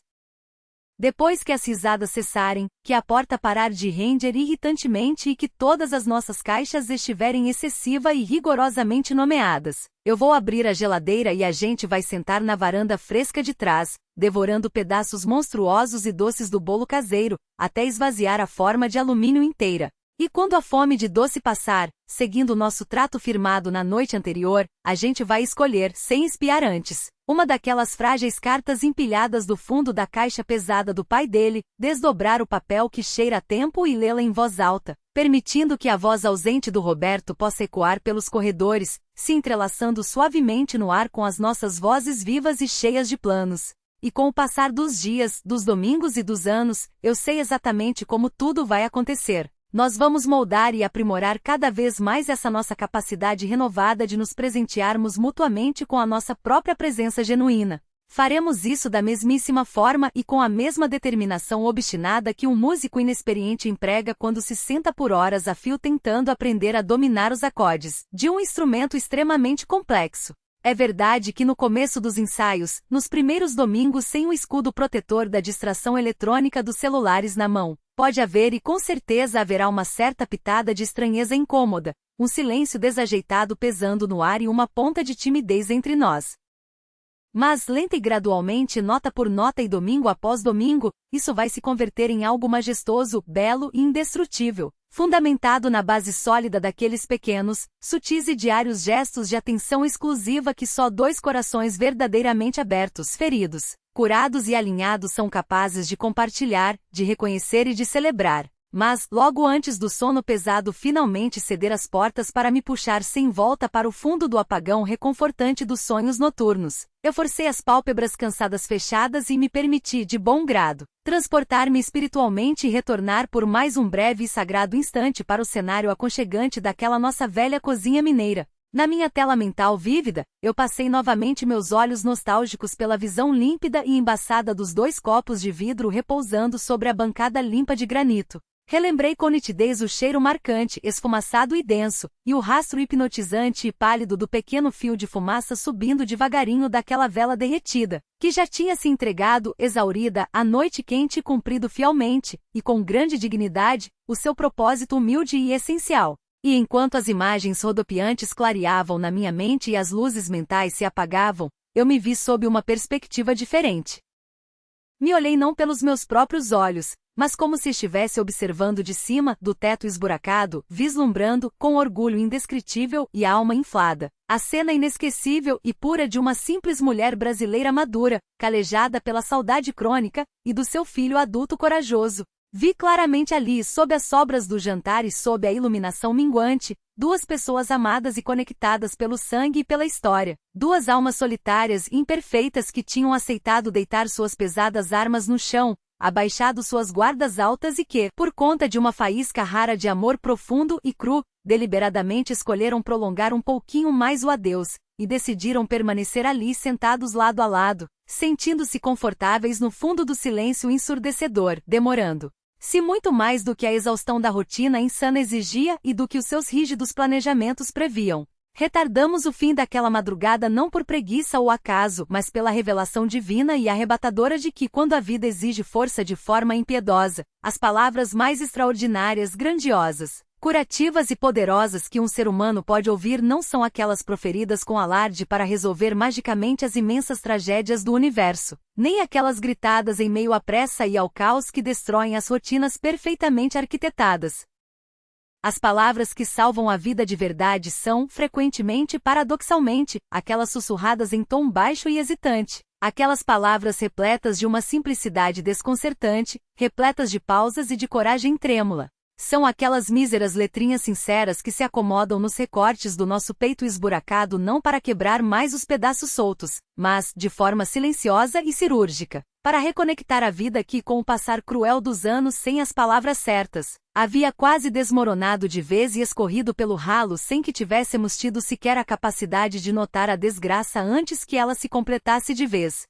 Depois que as risadas cessarem, que a porta parar de render irritantemente e que todas as nossas caixas estiverem excessiva e rigorosamente nomeadas, eu vou abrir a geladeira e a gente vai sentar na varanda fresca de trás, devorando pedaços monstruosos e doces do bolo caseiro, até esvaziar a forma de alumínio inteira. E quando a fome de doce passar, seguindo o nosso trato firmado na noite anterior, a gente vai escolher, sem espiar antes, uma daquelas frágeis cartas empilhadas do fundo da caixa pesada do pai dele, desdobrar o papel que cheira a tempo e lê-la em voz alta, permitindo que a voz ausente do Roberto possa ecoar pelos corredores, se entrelaçando suavemente no ar com as nossas vozes vivas e cheias de planos. E com o passar dos dias, dos domingos e dos anos, eu sei exatamente como tudo vai acontecer. Nós vamos moldar e aprimorar cada vez mais essa nossa capacidade renovada de nos presentearmos mutuamente com a nossa própria presença genuína. Faremos isso da mesmíssima forma e com a mesma determinação obstinada que um músico inexperiente emprega quando se senta por horas a fio tentando aprender a dominar os acordes de um instrumento extremamente complexo. É verdade que no começo dos ensaios, nos primeiros domingos sem o escudo protetor da distração eletrônica dos celulares na mão, pode haver e com certeza haverá uma certa pitada de estranheza incômoda, um silêncio desajeitado pesando no ar e uma ponta de timidez entre nós. Mas lenta e gradualmente, nota por nota e domingo após domingo, isso vai se converter em algo majestoso, belo e indestrutível, fundamentado na base sólida daqueles pequenos, sutis e diários gestos de atenção exclusiva que só dois corações verdadeiramente abertos, feridos, curados e alinhados são capazes de compartilhar, de reconhecer e de celebrar. Mas, logo antes do sono pesado finalmente ceder as portas para me puxar sem volta para o fundo do apagão reconfortante dos sonhos noturnos, eu forcei as pálpebras cansadas fechadas e me permiti, de bom grado, transportar-me espiritualmente e retornar por mais um breve e sagrado instante para o cenário aconchegante daquela nossa velha cozinha mineira. Na minha tela mental vívida, eu passei novamente meus olhos nostálgicos pela visão límpida e embaçada dos dois copos de vidro repousando sobre a bancada limpa de granito. Relembrei com nitidez o cheiro marcante, esfumaçado e denso, e o rastro hipnotizante e pálido do pequeno fio de fumaça subindo devagarinho daquela vela derretida, que já tinha se entregado, exaurida, à noite quente e cumprido fielmente, e com grande dignidade, o seu propósito humilde e essencial. E enquanto as imagens rodopiantes clareavam na minha mente e as luzes mentais se apagavam, eu me vi sob uma perspectiva diferente. Me olhei não pelos meus próprios olhos, mas como se estivesse observando de cima, do teto esburacado, vislumbrando, com orgulho indescritível e alma inflada, a cena inesquecível e pura de uma simples mulher brasileira madura, calejada pela saudade crônica, e do seu filho adulto corajoso. Vi claramente ali, sob as sobras do jantar e sob a iluminação minguante, duas pessoas amadas e conectadas pelo sangue e pela história, duas almas solitárias e imperfeitas que tinham aceitado deitar suas pesadas armas no chão, abaixado suas guardas altas e que, por conta de uma faísca rara de amor profundo e cru, deliberadamente escolheram prolongar um pouquinho mais o adeus, e decidiram permanecer ali sentados lado a lado, sentindo-se confortáveis no fundo do silêncio ensurdecedor, demorando-se muito mais do que a exaustão da rotina insana exigia e do que os seus rígidos planejamentos previam. Retardamos o fim daquela madrugada não por preguiça ou acaso, mas pela revelação divina e arrebatadora de que, quando a vida exige força de forma impiedosa, as palavras mais extraordinárias, grandiosas, curativas e poderosas que um ser humano pode ouvir não são aquelas proferidas com alarde para resolver magicamente as imensas tragédias do universo, nem aquelas gritadas em meio à pressa e ao caos que destroem as rotinas perfeitamente arquitetadas. As palavras que salvam a vida de verdade são, frequentemente e paradoxalmente, aquelas sussurradas em tom baixo e hesitante, aquelas palavras repletas de uma simplicidade desconcertante, repletas de pausas e de coragem trêmula. São aquelas míseras letrinhas sinceras que se acomodam nos recortes do nosso peito esburacado não para quebrar mais os pedaços soltos, mas, de forma silenciosa e cirúrgica, para reconectar a vida que, com o passar cruel dos anos sem as palavras certas, havia quase desmoronado de vez e escorrido pelo ralo sem que tivéssemos tido sequer a capacidade de notar a desgraça antes que ela se completasse de vez.